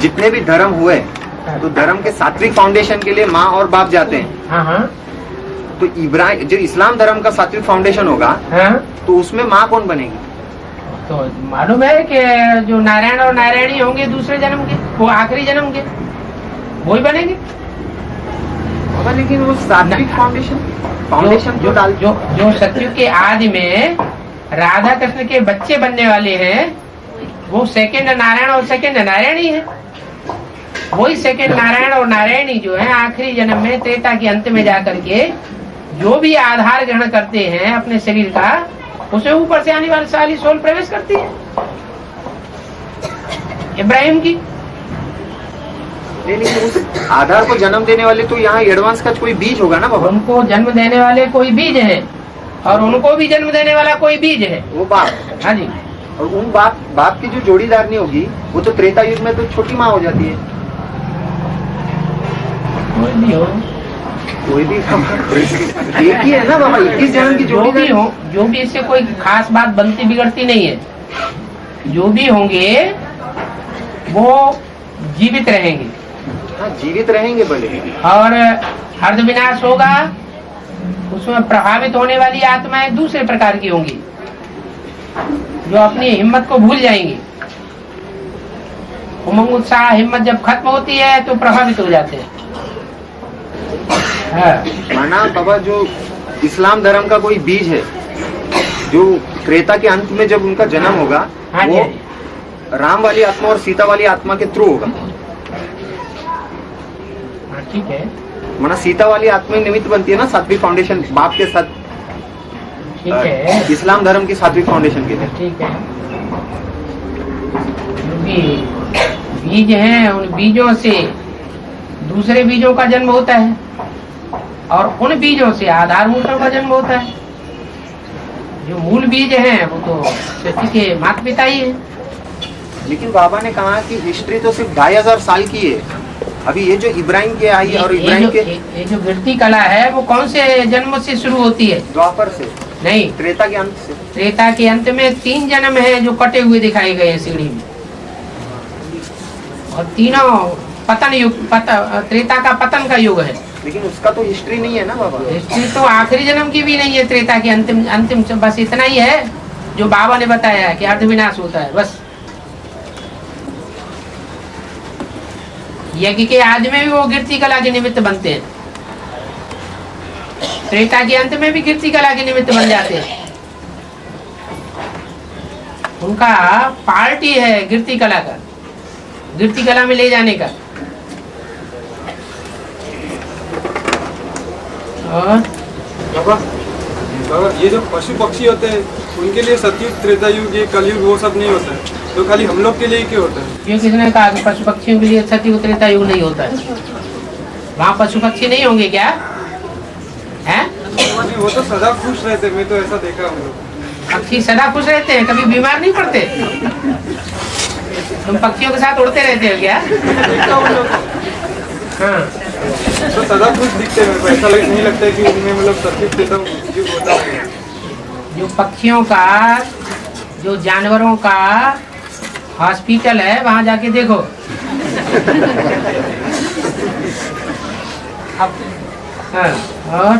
जितने भी धर्म हुए, तो धर्म के सात्विक फाउंडेशन के लिए माँ और बाप जाते हैं। हाँ हाँ। तो इब्राहिम जो इस्लाम धर्म का सात्विक फाउंडेशन होगा, हाँ, तो उसमें माँ कौन बनेगी? तो मालूम है कि जो नारायण और नारायणी होंगे दूसरे जन्म के, वो आखिरी जन्म के वही बनेंगे। लेकिन वो सात्विक फाउंडेशन जो सतयुग के आदि में राधा कृष्ण के बच्चे बनने वाले हैं, वो सेकंड नारायण और सेकंड नारायणी है। वही सेकंड नारायण और नारायणी जो है आखिरी जन्म में त्रेता के अंत में जाकर के जो भी आधार ग्रहण करते हैं अपने शरीर का, उसे ऊपर से आने वाली सारी सोल प्रवेश करती है इब्राहिम की। लेकिन उस आधार को जन्म देने वाले तो यहाँ एडवांस का कोई बीज होगा ना बाबा। उनको जन्म देने वाले कोई बीज है, और उनको भी जन्म देने वाला कोई बीज है, वो बाप। हाँ जी। और उन बाप की जो जोड़ीदार नहीं होगी, वो तो त्रेता युग में तो छोटी माँ हो जाती है। कोई भी हो, कोई भी एक ही है ना बाबा, 21 जन्म की जो भी हो, जो भी इससे कोई खास बात बनती बिगड़ती नहीं है। जो भी होंगे वो जीवित रहेंगे। हाँ, जीवित रहेंगे भले। और अर्ध विनाश होगा, उसमें प्रभावित होने वाली आत्माएं दूसरे प्रकार की होंगी, जो अपनी हिम्मत को भूल जाएंगी। उमंग उत्साह हिम्मत जब खत्म होती है तो प्रभावित हो जाते हैं। माना बाबा जो इस्लाम धर्म का कोई बीज है, जो त्रेता के अंत में जब उनका जन्म होगा, वो राम वाली आत्मा और सीता वाली आत्मा के थ्रू होगा। ठीक है। माना सीता वाली आत्मा निमित्त बनती है ना सात्विक फाउंडेशन बाप के साथ। ठीक है। इस्लाम धर्म की सात्विक फाउंडेशन के लिए। ठीक है। बीज हैं, उन बीजों से दूसरे बीजों का जन्म होता है, और उन बीजों से आधार मूलकों का जन्म होता है। जो मूल बीज हैं वो तो सृष्टि के माता पिता ही है। लेकिन बाबा ने कहा कि हिस्ट्री तो सिर्फ 2500 साल की है। अभी ये जो इब्राहिम के आई और इब्राहिम के ये जो गिरती कला है वो कौन से जन्म से शुरू होती है? द्वापर से नहीं, त्रेता के अंत से। त्रेता के अंत में 3 जन्म है जो कटे हुए दिखाए गए हैं सीढ़ी में, और तीनों पतन युग, त्रेता का पतन का युग है। लेकिन उसका तो हिस्ट्री नहीं है ना बाबा। हिस्ट्री तो आखिरी जन्म की भी नहीं है, त्रेता के अंतिम बस इतना ही है जो बाबा ने बताया कि अर्ध विनाश होता है, बस। यज्ञ के आदि में भी वो गिरती कला के निमित्त बनते हैं, त्रेता के अंत में भी गिरती कला के निमित्त बन जाते हैं। उनका पार्टी है गिरती कला का, गिरती कला में ले जाने का। और बाबा बाबा ये जो पशु पक्षी होते हैं उनके लिए सतयुग त्रेता युग ये कलयुग वो सब नहीं होता है, तो खाली हम लोग के लिए क्यों होता है? क्यों किसने कहा कि पशु पक्षियों के लिए सतयुग त्रेता युग नहीं होता है? वहाँ पशु पक्षी नहीं होंगे क्या हैं? नहीं, वो तो सदा खुश रहते, मैं तो ऐसा देखा हूँ। पक्षी सदा खुश रहते हैं, कभी बीमार नहीं पड़ते? तुम पक्षियों के साथ उड़ते रहते हो क्या? हाँ तो सदा खुश दिखते हैं, मेरे को ऐसा नहीं लगता है कि उनमें मतलब सतयुग त्रेता युग होता है। जो पक्षियों का, जो जानवरों का हॉस्पिटल है वहाँ जाके देखो। अब हाँ, और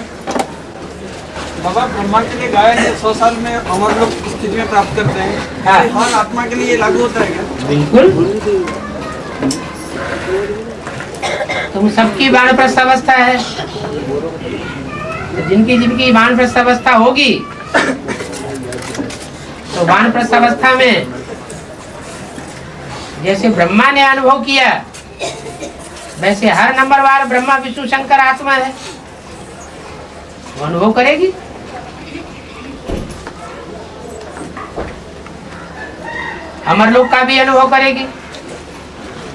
बाबा ब्रह्मा के लिए गाय है 100 साल में अमर लोग स्थिति में प्राप्त करते हैं, हाँ। हर आत्मा के लिए लागू होता है क्या? बिल्कुल, तुम सबकी वानप्रस्थ अवस्था है, तो जिनकी वानप्रस्थ अवस्था होगी तो वानप्रस्थ अवस्था में जैसे ब्रह्मा ने अनुभव किया वैसे हर नंबरवार ब्रह्मा विष्णु शंकर आत्मा है, वो अनुभव करेगी। अमरलोक का भी अनुभव करेगी।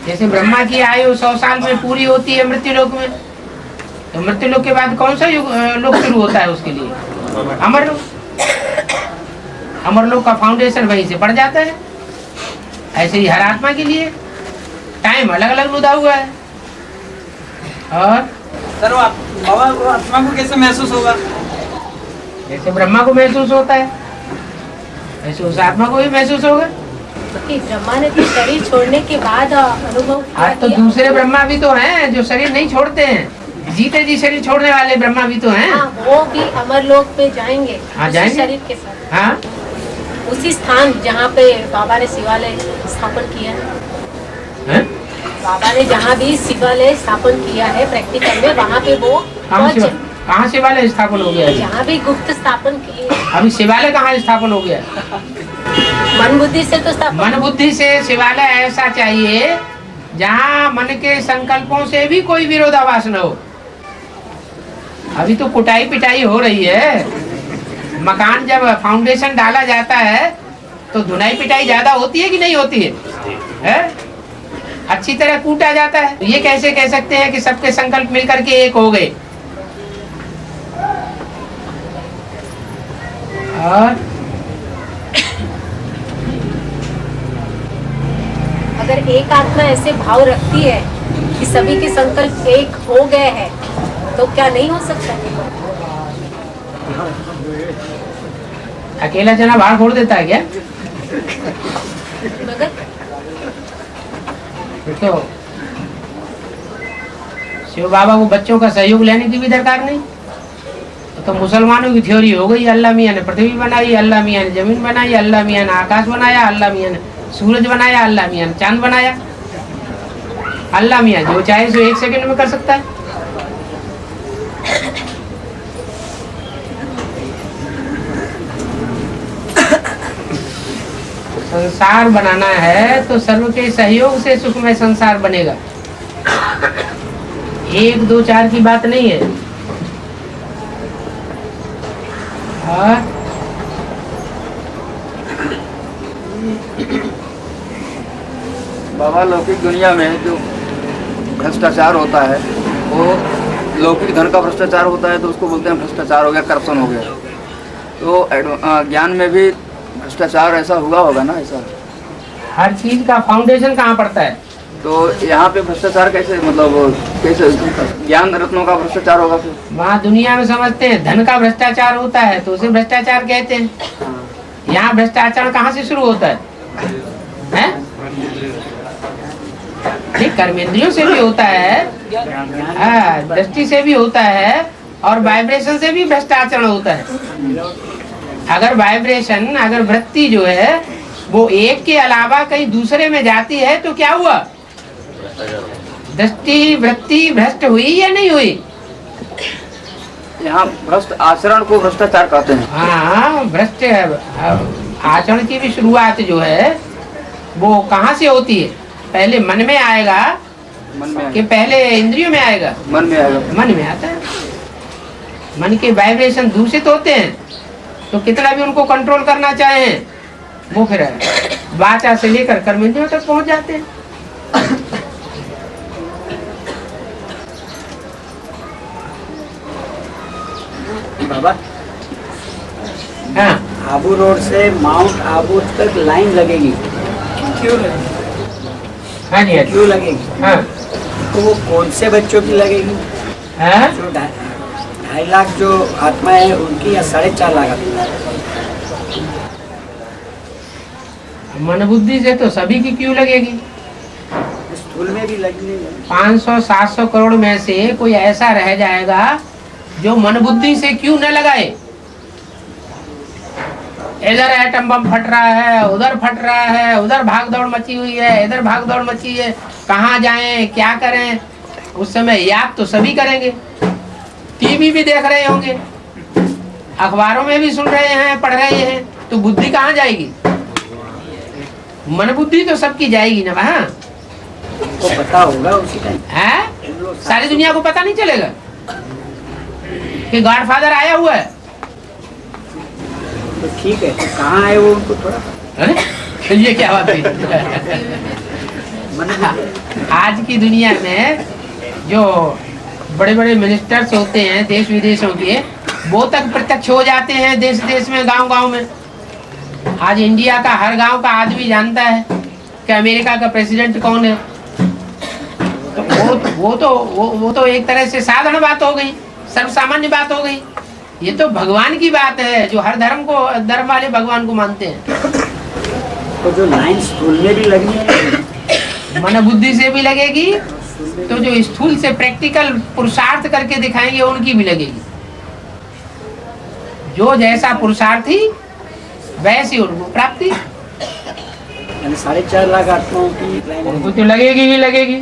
जैसे ब्रह्मा की आयु 100 साल में पूरी होती है मृत्युलोक में, तो मृत्युलोक के बाद कौन सा लोक शुरू होता है उसके लिए? अमरलोक। अमरलोक का फाउंडेशन वहीं से पड़ जाता है। ऐसे ही हर आत्मा के लिए टाइम अलग अलग लुदा हुआ है। और सर बाबा वो आत्मा को कैसे महसूस होगा? जैसे ब्रह्मा को महसूस होता है वैसे उस आत्मा को भी महसूस होगा। कि ब्रह्मा ने तो शरीर छोड़ने के बाद अनुभव आज तो दूसरे ब्रह्मा भी तो हैं जो शरीर नहीं छोड़ते हैं, जीते जी शरीर छोड़ने वाले ब्रह्मा भी तो हैं। हाँ, वो भी अमरलोक पे जाएंगे। हाँ, उसी जाएंगे। शरीर के साथ। हाँ, उसी स्थान जहाँ पे बाबा ने शिवालय स्थापन किया है, हैं? बाबा ने जहाँ भी शिवालय स्थापन किया है प्रैक्टिकल में, वहाँ पे वो कहाँ शिवालय स्थापन हो गया है? जहाँ भी गुप्त स्थापन किए। अभी शिवालय कहाँ स्थापन हो गया? मन बुद्धि से तो स्थापन। मन बुद्धि से शिवालय ऐसा चाहिए जहाँ मन के संकल्पों से भी कोई विरोधाभास न हो। अभी तो कुटाई पिटाई हो रही है। मकान जब फाउंडेशन डाला जाता है तो धुनाई पिटाई ज्यादा होती है कि नहीं होती है? अच्छी तरह कूटा जाता है। तो ये कैसे कह सकते हैं कि सबके संकल्प मिलकर के एक हो गए? और अगर एक आत्मा ऐसे भाव रखती है कि सभी के संकल्प एक हो गए हैं, तो क्या नहीं हो सकता? अकेला जना बाहर फोड़ देता है क्या? मगर तो शिव बाबा को बच्चों का सहयोग लेने की भी दरकार नहीं। तो मुसलमानों की थ्योरी हो गई, अल्लाह मियाँ ने पृथ्वी बनाई, अल्लाह मियाँ ने जमीन बनाई, अल्लाह मियाँ ने आकाश बनाया, अल्लाह मियाँ ने सूरज बनाया, अल्लाह मियाँ ने चांद बनाया। अल्लाह मियाँ जो चाहे सो 1 सेकंड में कर सकता है। संसार बनाना है तो सर्व के सहयोग से सुखमय संसार बनेगा। 1 2 4 की बात नहीं है। और बाबा लौकिक दुनिया में जो भ्रष्टाचार होता है वो लौकिक धन का भ्रष्टाचार होता है तो उसको बोलते हैं भ्रष्टाचार हो गया, करप्शन हो गया। तो ज्ञान में भी भ्रष्टाचार ऐसा हुआ होगा ना? ऐसा हर चीज का फाउंडेशन कहाँ पड़ता है? तो यहाँ पे भ्रष्टाचार कैसे, मतलब कैसे ज्ञान रत्नों का भ्रष्टाचार होगा? फिर वहाँ दुनिया में समझते हैं धन का भ्रष्टाचार होता है तो उसे भ्रष्टाचार कहते हैं। यहाँ भ्रष्टाचार कहाँ से शुरू होता है? ठीक, कर्मेंद्रियों से भी होता है, दृष्टि से भी होता है और वाइब्रेशन से भी भ्रष्टाचार होता है। अगर वाइब्रेशन, अगर वृत्ति जो है वो एक के अलावा कहीं दूसरे में जाती है तो क्या हुआ? दृष्टि वृत्ति भ्रष्ट हुई या नहीं हुई? यहाँ भ्रष्ट आचरण को भ्रष्टाचार कहते हैं। हाँ, भ्रष्ट आचरण की भी शुरुआत जो है वो कहाँ से होती है? पहले मन में आएगा, मन में कि पहले इंद्रियों में आएगा? मन में आएगा। मन में आता है। मन के वाइब्रेशन दूषित होते हैं तो कितना भी उनको कंट्रोल करना चाहें वो फिर वाचा से लेकर कर्मेंद्रियों तक पहुंच जाते हैं। बाबा, हाँ, आबू रोड से माउंट आबू तक लाइन लगेगी, क्यों लगेगी? हाँ जी, क्यों लगेगी? हाँ, तो वो कौन से बच्चों की लगेगी? हाँ? जो 2.5 लाख जो आत्माएं हैं उनकी, या 4.5 लाख आत्माएं? मन बुद्धि से तो सभी की क्यों लगेगी? स्थूल में भी लगनी है। 500-700 करोड़ में से कोई ऐसा रह जाएगा जो मन बुद्धि से क्यों न लगाए। इधर एटम बम फट रहा है, उधर फट रहा है, उधर भाग दौड़ मची हुई है, इधर भाग दौड़ मची है, कहाँ जाएं, क्या करें। उस समय याद तो सभी करेंगे, टीवी भी देख रहे होंगे, अखबारों में भी सुन रहे हैं, पढ़ रहे हैं, तो बुद्धि कहाँ जाएगी? मन बुद्धि तो सबकी जाएगी ना वहाँ। को पता होगा उसी टाइम है, सारी दुनिया को पता नहीं चलेगा कि गॉडफादर आया हुआ है। तो ठीक है, तो कहाँ है वो, उनको थोड़ा अरे ये क्या बात है? आज की दुनिया में जो बड़े बड़े मिनिस्टर्स होते हैं देश विदेशों के, वो तक प्रत्यक्ष हो जाते हैं देश देश में, गांव गांव में। आज इंडिया का हर गांव का आदमी जानता है कि अमेरिका का प्रेसिडेंट कौन है। तो वो तो एक तरह से साधारण बात हो गई, सर्वसामान्य बात हो गई। ये तो भगवान की बात है, जो हर धर्म वाले भगवान को मानते हैं। तो जो लाइन स्थूल में भी लगनी है, मन बुद्धि से भी लगेगी, तो जो स्थूल से प्रैक्टिकल पुरुषार्थ करके दिखाएंगे उनकी भी लगेगी। जो जैसा पुरुषार्थी वैसी उनको प्राप्ति। 4.5 लाख आत्माओं की लाइन उनको तो लगेगी ही लगेगी।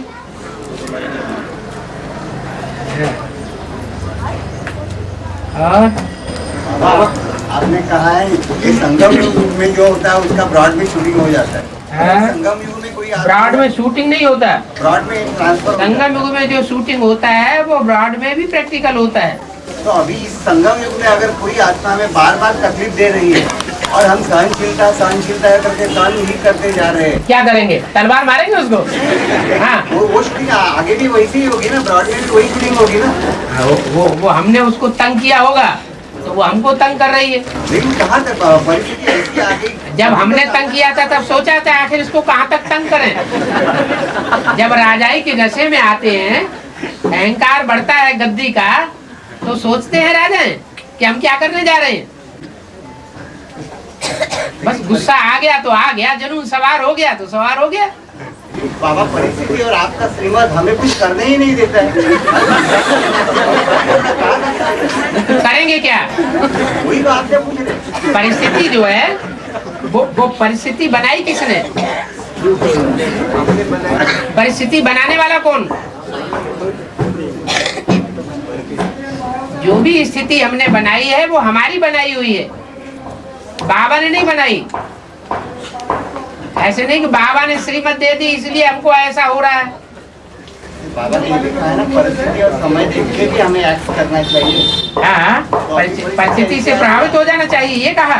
और आपने कहा है कि संगम युग में जो होता है उसका ब्रॉड में शूटिंग हो जाता है। संगम युग में कोई ब्रॉड में शूटिंग नहीं होता, ब्रॉड में ट्रांसफर। संगम युग में जो शूटिंग होता है वो ब्रॉड में भी प्रैक्टिकल होता है। तो अभी इस संगम युग में अगर कोई आत्मा में बार बार तकलीफ दे रही है और हम सहनशीलता करके काम ही करते जा रहे हैं, क्या करेंगे? तलवार मारेंगे उसको? हाँ, वो शूटिंग आगे भी वैसी ही होगी ना, ब्रॉड में भी वही शूटिंग होगी ना। वो हमने उसको तंग किया होगा तो वो हमको तंग कर रही है। लेकिन कहाँ तक परिस्थिति ऐसी आ गई? जब हमने तंग किया था तब सोचा था आखिर इसको कहाँ तक तंग करें। जब राजाई के नशे में आते हैं, अहंकार बढ़ता है गद्दी का, तो सोचते हैं राजा कि हम क्या करने जा रहे हैं। बस गुस्सा आ गया तो आ गया, जुनून सवार हो गया तो सवार हो गया। बाबा, परिस्थिति और आपका श्रीमत हमें कुछ करने ही नहीं देता है। तो करेंगे क्या? वही बात है, पूछ रहे। परिस्थिति जो है वो परिस्थिति बनाई किसने? परिस्थिति बनाने वाला कौन? जो भी स्थिति हमने बनाई है वो हमारी बनाई हुई है, बाबा ने नहीं बनाई। ऐसे नहीं कि बाबा ने श्रीमत दे दी इसलिए हमको ऐसा हो रहा है। बाबा ने लिखा है ना, परिस्थिति और समय देख के भी हमें एक्ट करना चाहिए। हाँ, परिस्थिति से प्रभावित हो जाना चाहिए, ये कहा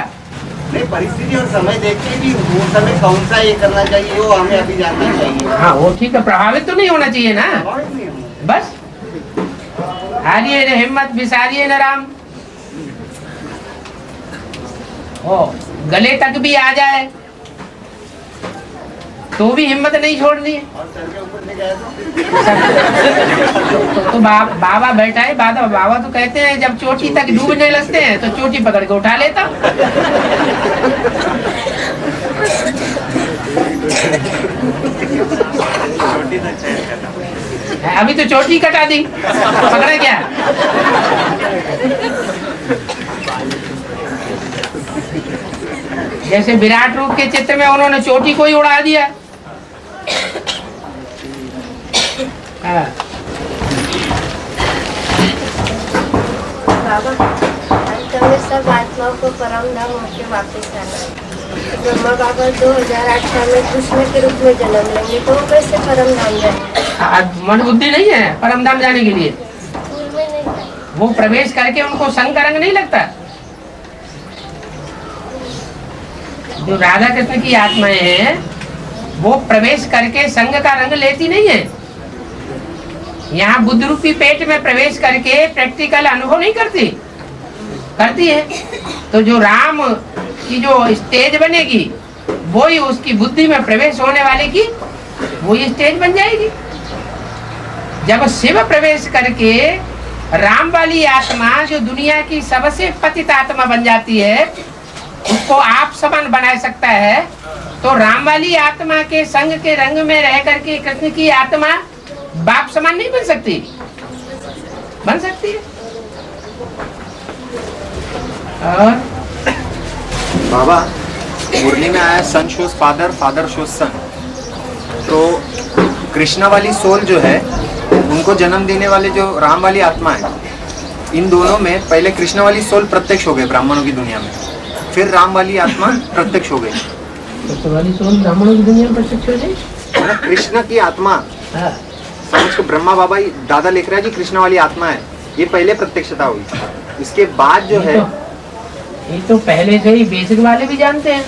नहीं। परिस्थिति और समय देख के भी वो समय कौन सा ये करना चाहिए वो हमें अभी जानना चाहिए। हाँ, वो ठीक है, प्रभावित तो नहीं होना चाहिए ना। बस हारिए न हिम्मत, बिसारिए न राम। ओ गले तक भी आ जाए तो भी हिम्मत नहीं छोड़नी है। तो बाबा बैठा है, बाबा तो कहते हैं जब चोटी तक डूबने लगते हैं तो चोटी पकड़ के उठा लेता। अभी तो चोटी कटा दी, पकड़े क्या? जैसे विराट रूप के चित्र में उन्होंने चोटी को ही उड़ा दिया। बाबा, सब आत्माओं को परम धाम होके वापस आना है। ब्रह्मा बाबा 2008 साल में कृष्ण के रूप में जन्म लेंगे तो वो कैसे परम धाम जाएंगे? मन बुद्धि नहीं है परम धाम जाने के लिए। स्कूल में नहीं वो प्रवेश करके उनको संग का रंग नहीं लगता। जो राधा कृष्ण की आत्माएं हैं वो प्रवेश करके संग का रंग लेती नहीं है। यहाँ बुद्ध रूपी पेट में प्रवेश करके प्रैक्टिकल अनुभव नहीं करती है। तो जो राम की जो स्टेज बनेगी वो ही उसकी बुद्धि में प्रवेश होने वाले की वो ही स्टेज बन जाएगी। जब शिव प्रवेश करके राम वाली आत्मा जो दुनिया की सबसे पतित आत्मा बन जाती है उसको आप समान बना सकता है, तो राम वाली आत्मा के संग के रंग में रह करके कृष्ण की आत्मा बाप समान नहीं बन सकती? बन सकती है। और बाबा मुरली में आया सन शोज फादर, फादर शोज सन। तो कृष्णा वाली सोल जो है उनको जन्म देने वाले जो राम वाली आत्मा है, इन दोनों में पहले कृष्णा वाली सोल प्रत्यक्ष हो गए ब्राह्मणों की दुनिया में, फिर राम वाली आत्मा प्रत्यक्ष हो गई। कृष्ण वाली सोल ब्राह्मणों की दुनिया में प्रत्यक्ष हो गई। कृष्ण की आत्मा समझ को ब्रह्मा बाबा दादा लिख रहा है जी, कृष्ण वाली आत्मा है, ये पहले प्रत्यक्षता हुई। इसके बाद जो है ये तो पहले से ही बेसिक वाले भी जानते हैं।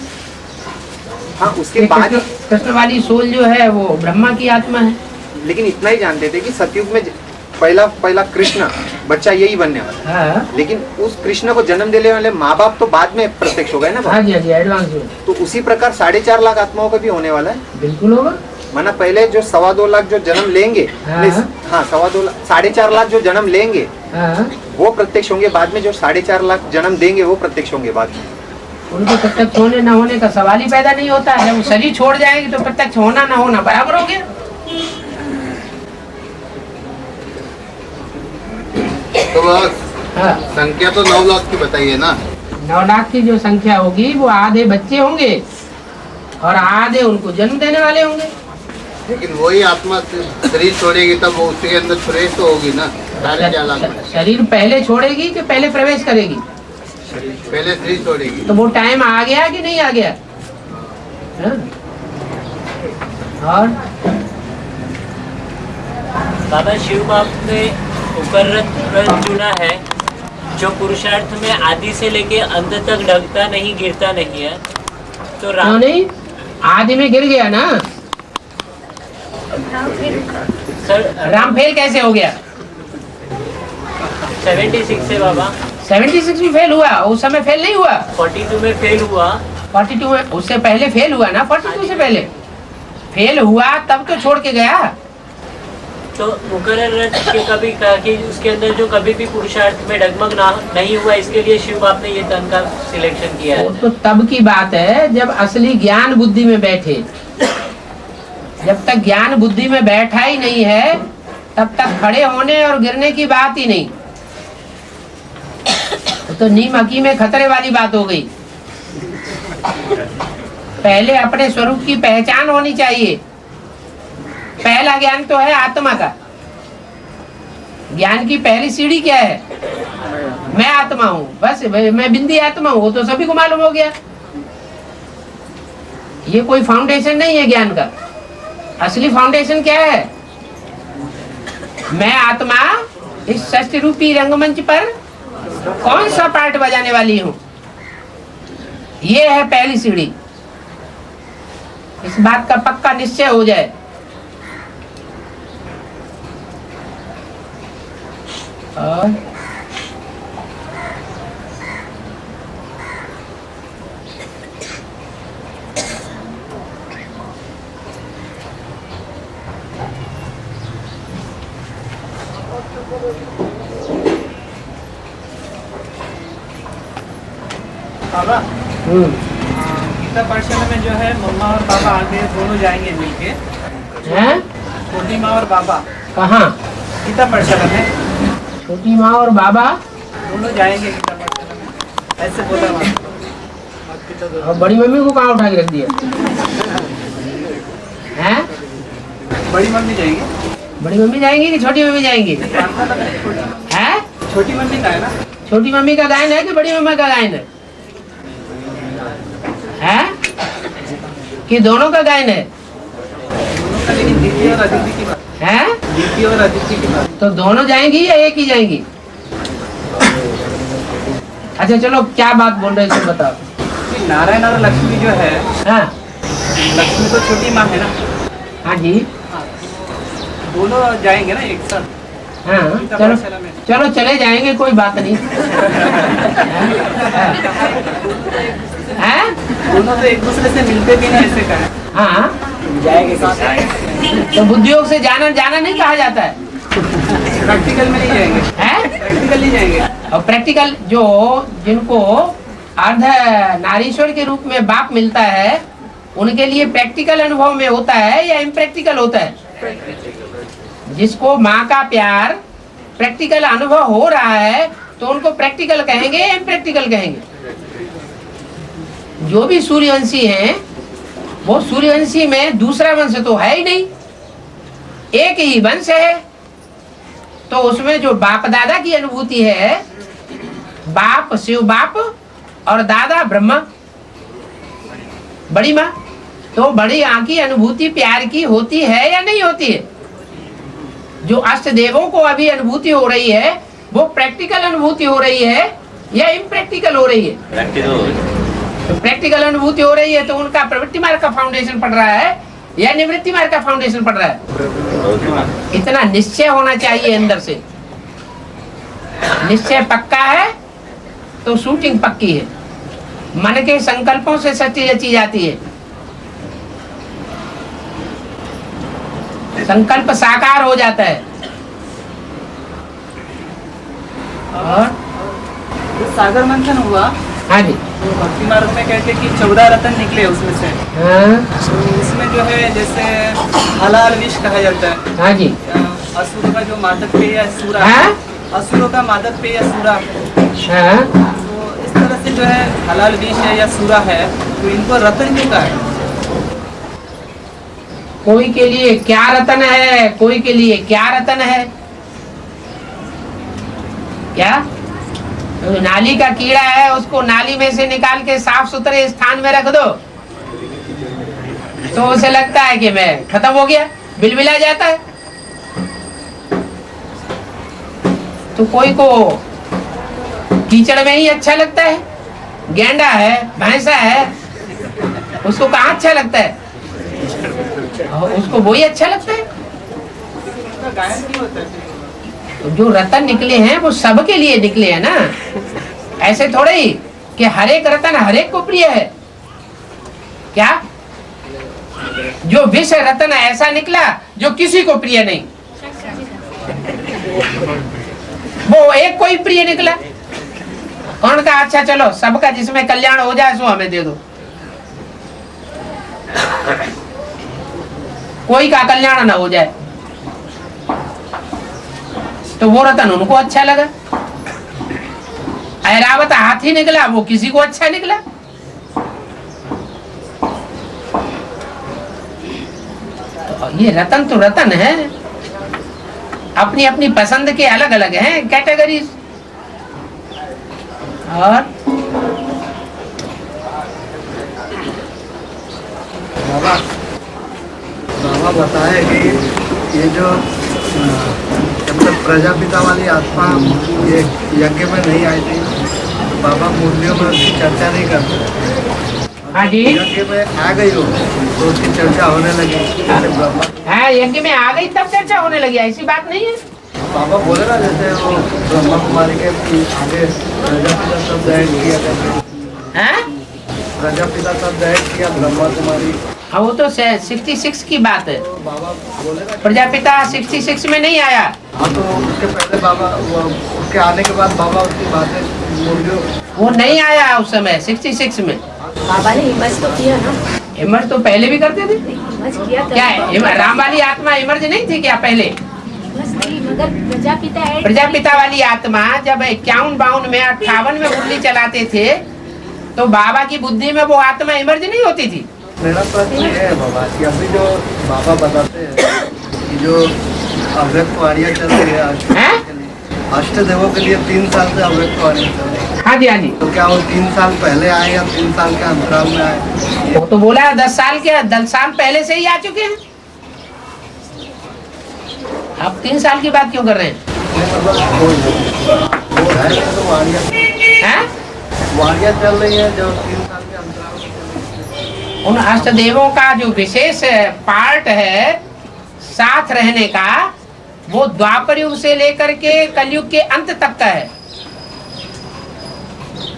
हाँ, उसके बाद कृष्ण वाली सोल जो है वो ब्रह्मा की आत्मा है। लेकिन इतना ही जानते थे कि सतयुग में पहला कृष्ण बच्चा यही बनने वाला। हाँ। लेकिन उस कृष्ण को जन्म देने वाले माँ बाप तो बाद में प्रत्यक्ष हो गए ना। हाँ जी, हाँ जी, एडवांस हो। तो उसी प्रकार 4.5 लाख आत्माओं का भी होने वाला है। बिल्कुल होगा। माना पहले जो 2.25 लाख जो जन्म लेंगे, हाँ 4.5 लाख जो जन्म लेंगे वो प्रत्यक्ष होंगे बाद में, जो 4.5 लाख जन्म देंगे वो प्रत्यक्ष होंगे बाद में। उनको प्रत्यक्ष होने न होने का सवाल ही पैदा नहीं होता है। जब शरीर छोड़ जाएंगे तो प्रत्यक्ष होना न होना बराबर हो गया। तो संख्या तो 9 लाख की बताइए ना। 9 लाख की जो संख्या होगी वो आधे बच्चे होंगे और आधे उनको जन्म देने वाले होंगे। लेकिन वही आत्मा शरीर छोड़ेगी तब वो उसके अंदर प्रवेश तो होगी ना। 4.5 लाख शरीर पहले छोड़ेगी कि पहले प्रवेश करेगी? पहले शरीर छोड़ेगी। तो वो टाइम आ गया कि नहीं आ गया? और दादा शिव बाप ने उपरत व्रत चुना है जो पुरुषार्थ में आदि से लेके अंत तक ढकता नहीं, गिरता नहीं है। तो राम नहीं, आदि में गिर गया ना सर। राम फेल कैसे हो गया? 76 से बाबा। 76 में फेल हुआ? उस समय फेल नहीं हुआ। 42 में फेल हुआ। 42 में उससे पहले फेल हुआ ना? 42 से पहले फेल हुआ तब तो छोड़ के गया। तो मुकर्रर रथ के कभी कहा कि उसके अंदर जो कभी भी पुरुषार्थ में डगमग नहीं हुआ, इसके लिए शिव बाप ने ये तन का सिलेक्शन किया है। तो तब की बात है जब असली ज्ञान बुद्धि में बैठे। जब तक ज्ञान बुद्धि में बैठा ही नहीं है तब तक खड़े होने और गिरने की बात ही नहीं। तो नीम हकी में खतरे वाली बात हो गई। पहले अपने स्वरूप की पहचान होनी चाहिए। पहला ज्ञान तो है आत्मा का। ज्ञान की पहली सीढ़ी क्या है? मैं आत्मा हूँ, बस मैं बिंदी आत्मा हूँ, वो तो सभी को मालूम हो गया। ये कोई फाउंडेशन नहीं है ज्ञान का। असली फाउंडेशन क्या है? मैं आत्मा इस षष्ठ रूपी रंगमंच पर कौन सा पार्ट बजाने वाली हूँ, ये है पहली सीढ़ी। इस बात का पक्का निश्चय हो जाए। और बाबा गीता पाठशाला में जो है मम्मा और पापा आगे दोनों जाएंगे मिलके। हैं? छोटी माँ और बाबा। कहाँ? गीता पाठशाला में छोटी माँ और बाबा दोनों जाएंगे गीता पाठशाला में, ऐसे बोला वहाँ। और बड़ी मम्मी को कहाँ उठा के रख दिया? हैं? बड़ी मम्मी जाएंगी। बड़ी मम्मी जाएंगी कि छोटी मम्मी जाएंगी? हैं? छोटी मम्मी का है ना। छोटी मम्मी का गायन है कि बड़ी मम्मी का गायन है? हैं? कि दोनों का गायन है? दोनों का, लेकिन दीदी और अदिति की बात है। दीदी और अदिति की बात। तो दोनों जाएंगी या एक ही जाएंगी? अच्छा चलो, क्या बात बोल रहे थे बताओ। कि नारायण और लक्ष्मी जो है, हाँ लक्ष्मी तो छोटी माँ है ना। हाँ जी, दोनों जाएंगे ना एक साथ। हाँ चलो चलो चले जाएंगे, कोई बात नहीं। हैं? दोनों तो एक दूसरे से मिलते भी नहीं, ऐसे कहा। हाँ जाएंगे साथ। तो बुद्धियोग से जाना जाना नहीं कहा जाता है। प्रैक्टिकल में नहीं जाएंगे। हैं? प्रैक्टिकल नहीं जाएंगे। और प्रैक्टिकल जो जिनको अर्ध नारीश्वर के रूप में बाप मिलता है, उनके लिए प्रैक्टिकल अनुभव में होता है या इम्प्रैक्टिकल होता है? जिसको माँ का प्यार प्रैक्टिकल अनुभव हो रहा है तो उनको प्रैक्टिकल कहेंगे या इम्प्रैक्टिकल कहेंगे? जो भी सूर्यवंशी हैं, वो सूर्यवंशी में दूसरा वंश तो है ही नहीं, एक ही वंश है। तो उसमें जो बाप दादा की अनुभूति है, बाप शिव बाप और दादा ब्रह्मा, बड़ी माँ, तो बड़ी माँ की अनुभूति प्यार की होती है या नहीं होती है? जो अष्ट देवों को अभी अनुभूति हो रही है, वो प्रैक्टिकल अनुभूति हो रही है या इम्प्रैक्टिकल हो रही है? तो प्रैक्टिकल अनुभूति हो रही है तो उनका प्रवृत्ति मार्ग का फाउंडेशन पड़ रहा है या निवृत्ति मार्ग का फाउंडेशन पड़ रहा है? इतना निश्चय होना चाहिए अंदर से। निश्चय पक्का है तो शूटिंग पक्की है। मन के संकल्पों से सच्ची रची जाती है। संकल्प साकार हो जाता है। और सागर मंथन हुआ। हाँ जी, तो भक्ति मार्ग में कहते कि 14 रत्न निकले उसमें से। हाँ तो उसमें जो है जैसे हलाल विष कहा जाता है। हाँ जी, असुरों का जो मादक पेय है सूरा, हाँ? असुरों का मादक पेय सूरा। हाँ? तो इस तरह से जो है हलाल विष है या सूरा है, तो इनको रत्न क्यों कहा है? कोई के लिए क्या रतन है, कोई के लिए क्या रतन है? क्या तो नाली का कीड़ा है, उसको नाली में से निकाल के साफ सुथरे स्थान में रख दो तो उसे लगता है कि मैं खत्म हो गया, बिलबिला जाता है। तो कोई को कीचड़ में ही अच्छा लगता है। गेंडा है, भैंसा है, उसको कहाँ अच्छा लगता है? उसको वही अच्छा लगता है। तो जो रतन निकले हैं वो सबके लिए निकले हैं ना। ऐसे थोड़े ही कि हर एक रतन हर एक को प्रिय है। क्या जो विष रतन ऐसा निकला जो किसी को प्रिय नहीं, वो एक को ही प्रिय निकला। कौन का अच्छा चलो सबका जिसमें कल्याण हो जाए सो हमें दे दो। कोई का कल्याण ना हो जाए तो वो रतन उनको अच्छा लगा। ऐरावत हाथी निकला, वो किसी को अच्छा निकला। तो ये रतन तो रतन है, अपनी अपनी पसंद के अलग अलग हैं कैटेगरीज। और बाबा बताए कि ये जो मतलब प्रजापिता वाली आत्मा ये यज्ञ में नहीं आई थी, तो बाबा मुरलियों में उसकी चर्चा नहीं करते। हाँ जी, यज्ञ में आ गई हो तो उसकी चर्चा होने लगी। हाँ, यज्ञ में आ गई तब चर्चा होने लगी, ऐसी बात नहीं है। बाबा बोले ना जैसे वो ब्रह्मा कुमारी के आगे प्रजापिता शब्द ऐड किया हैं? प्रजापिता शब्द ऐड किया ब्रह्मा कुमारी। हाँ, वो तो 66 की बात है। बाबा बोले ना प्रजापिता 66 में नहीं आया। हाँ, तो उसके पहले बाबा उसके आने के बाद बाबा उसकी बातें मुरलियों वो नहीं आया उस समय 66 में। बाबा ने इमर्ज तो किया ना। इमर्ज तो पहले भी करते थे। इमर्ज किया था। क्या राम वाली आत्मा इमर्ज नहीं थी क्या पहले? नहीं, मगर प्रजापिता वाली आत्मा जब 51-52 में 58 में मुरली चलाते थे तो बाबा की बुद्धि में वो आत्मा इमर्ज नहीं होती थी। मेरा प्रश्न ये है बाबा कि अभी जो बाबा बताते हैं कि जो अव्यक्त वाणियाँ चल रही है अष्ट देवों के लिए 3 साल से अव्यक्त वाणियाँ चल रही है। हाँ जी, हाँ जी। तो क्या वो 3 साल पहले आए या 3 साल के अंतराल में आए? वो तो बोला 10 साल पहले से ही आ चुके हैं। आप 3 साल की बात क्यों कर रहे हैं? वो है तो वाणियाँ हैं? वाहिया चल रही है जो 3 साल के अंतराल में। उन अष्टदेवों का जो विशेष पार्ट है साथ रहने का, वो द्वापर युग से लेकर के कलयुग के अंत तक का है।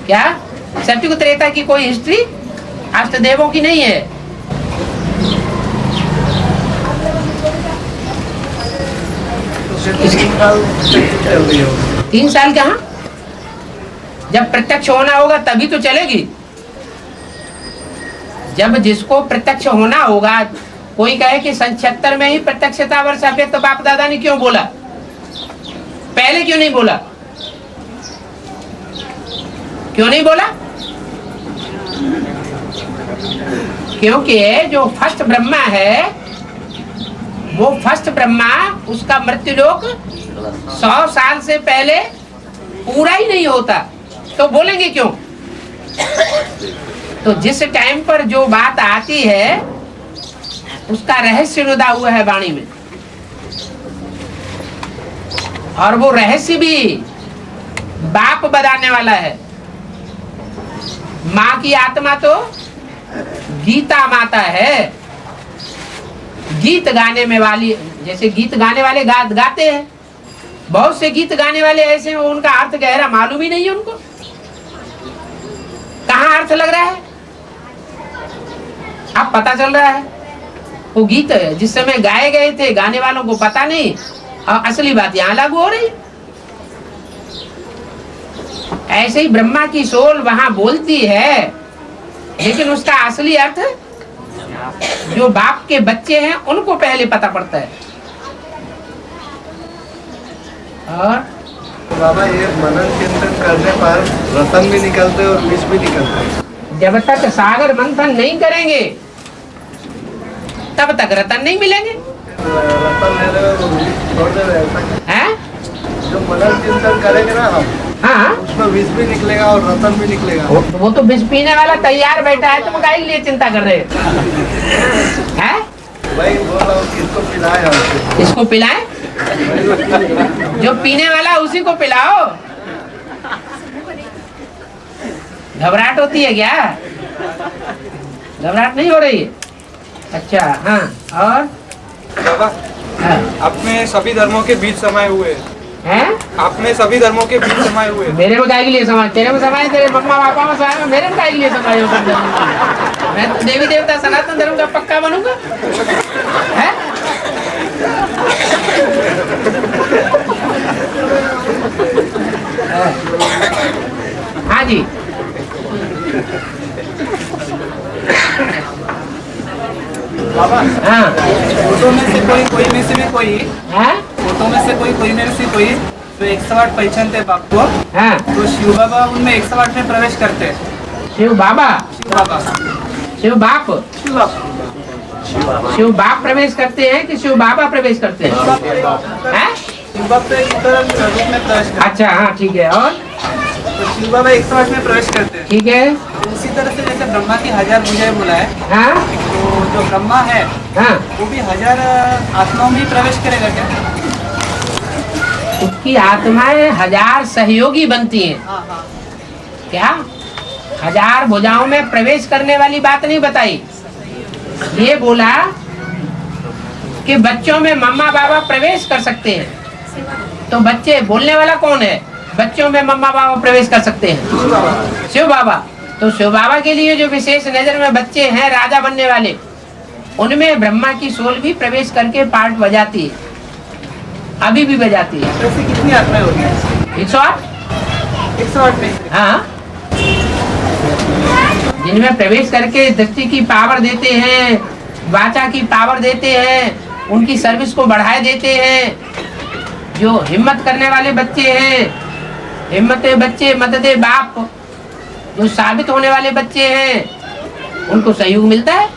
क्या सत्युग त्रेता की कोई हिस्ट्री अष्टदेवों की नहीं है। चल रही है 3 साल कहाँ, जब प्रत्यक्ष होना होगा तभी तो चलेगी। जब जिसको प्रत्यक्ष होना होगा, कोई कहे कि सन 76 में ही प्रत्यक्षता वर्ष अव्यक्त तो बाप दादा ने क्यों बोला, पहले क्यों नहीं बोला? क्यों नहीं बोला? क्योंकि जो फर्स्ट ब्रह्मा है, वो फर्स्ट ब्रह्मा, उसका मृत्युलोक 100 साल से पहले पूरा ही नहीं होता, तो बोलेंगे क्यों? तो जिस टाइम पर जो बात आती है उसका रहस्य रुदा हुआ है वाणी में, और वो रहस्य भी बाप बताने वाला है। माँ की आत्मा तो गीता माता है, गीत गाने में वाली, जैसे गीत गाने वाले गाते हैं, बहुत से गीत गाने वाले ऐसे हैं उनका अर्थ गहरा मालूम ही नहीं है उनको, कहाँ अर्थ लग रहा है अब पता चल रहा है। वो गीत जिस समय गाए गए थे गाने वालों को पता नहीं, और असली बात यहाँ लागू हो रही। ऐसे ही ब्रह्मा की सोल वहां बोलती है, लेकिन उसका असली अर्थ जो बाप के बच्चे हैं उनको पहले पता पड़ता है। और बाबा ये मनन चिंतन करने पर रतन भी निकलते और विष भी निकलते। जब तक सागर मंथन नहीं करेंगे तब तक रतन नहीं मिलेंगे। रतन है जो मनन चिंतन करेंगे ना हम, हाँ, उसमें विष भी निकलेगा और रतन भी निकलेगा। वो तो विष पीने वाला तैयार बैठा है, तुम काहे के लिए चिंता कर रहे हैं? भाई बोल रहा हूँ किसको पिलाए, इसको पिलाए, जो पीने वाला उसी को पिलाओ। घबराहट होती है क्या? घबराहट नहीं हो रही है? अच्छा हाँ। और बाबा अपने सभी धर्मों के बीच समाये हुए हैं, अपने सभी धर्मों के बीच समाये हुए। मेरे में काहे के लिए समाये? तेरे में समाये, तेरे मम्मा पापा में समाये, मेरे में काहे के लिए समाये हो? मैं तो देवी देवता सनातन धर्म का पक्का बनूंगा है? हाँ जी बाबा, हाँ, फोटो में से कोई में से भी कोई, फोटो में से कोई में से कोई तो 108 पहचानते बाप को, हाँ, तो शिव बाबा उनमें 108 में प्रवेश करते हैं। शिव बाबा, शिव बाप, शिव बाप प्रवेश करते हैं कि शिव बाबा प्रवेश करते हैं? शिव बाबा तो एक रूप में प्रवेश करते हैं। अच्छा हाँ ठीक है। और तो शिव बाबा 108 में प्रवेश करते हैं। ठीक है। तो उसी तरह से जैसे ब्रह्मा की 1000 भुजाएं बोला है, हाँ, तो जो ब्रह्मा है, हाँ, वो भी 1000 आत्माओं में प्रवेश करेगा क्या? उसकी आत्माएं 1000 सहयोगी बनती हैं। क्या 1000 भुजाओं में प्रवेश करने वाली बात नहीं बताई, ये बोला कि बच्चों में मम्मा बाबा प्रवेश कर सकते हैं। तो बच्चे, बोलने वाला कौन है? बच्चों में मम्मा बाबा प्रवेश कर सकते हैं, शिव बाबा। तो शिव बाबा के लिए जो विशेष नजर में बच्चे हैं राजा बनने वाले, उनमें ब्रह्मा की सोल भी प्रवेश करके पार्ट बजाती है, अभी भी बजाती है। ऐसे कितनी आत्माएं होगी? 108 में। हाँ, जिनमें प्रवेश करके दृष्टि की पावर देते हैं, वाचा की पावर देते हैं, उनकी सर्विस को बढ़ाए देते हैं। जो हिम्मत करने वाले बच्चे हैं, हिम्मते बच्चे मददे बाप, जो साबित होने वाले बच्चे हैं, उनको सहयोग मिलता है।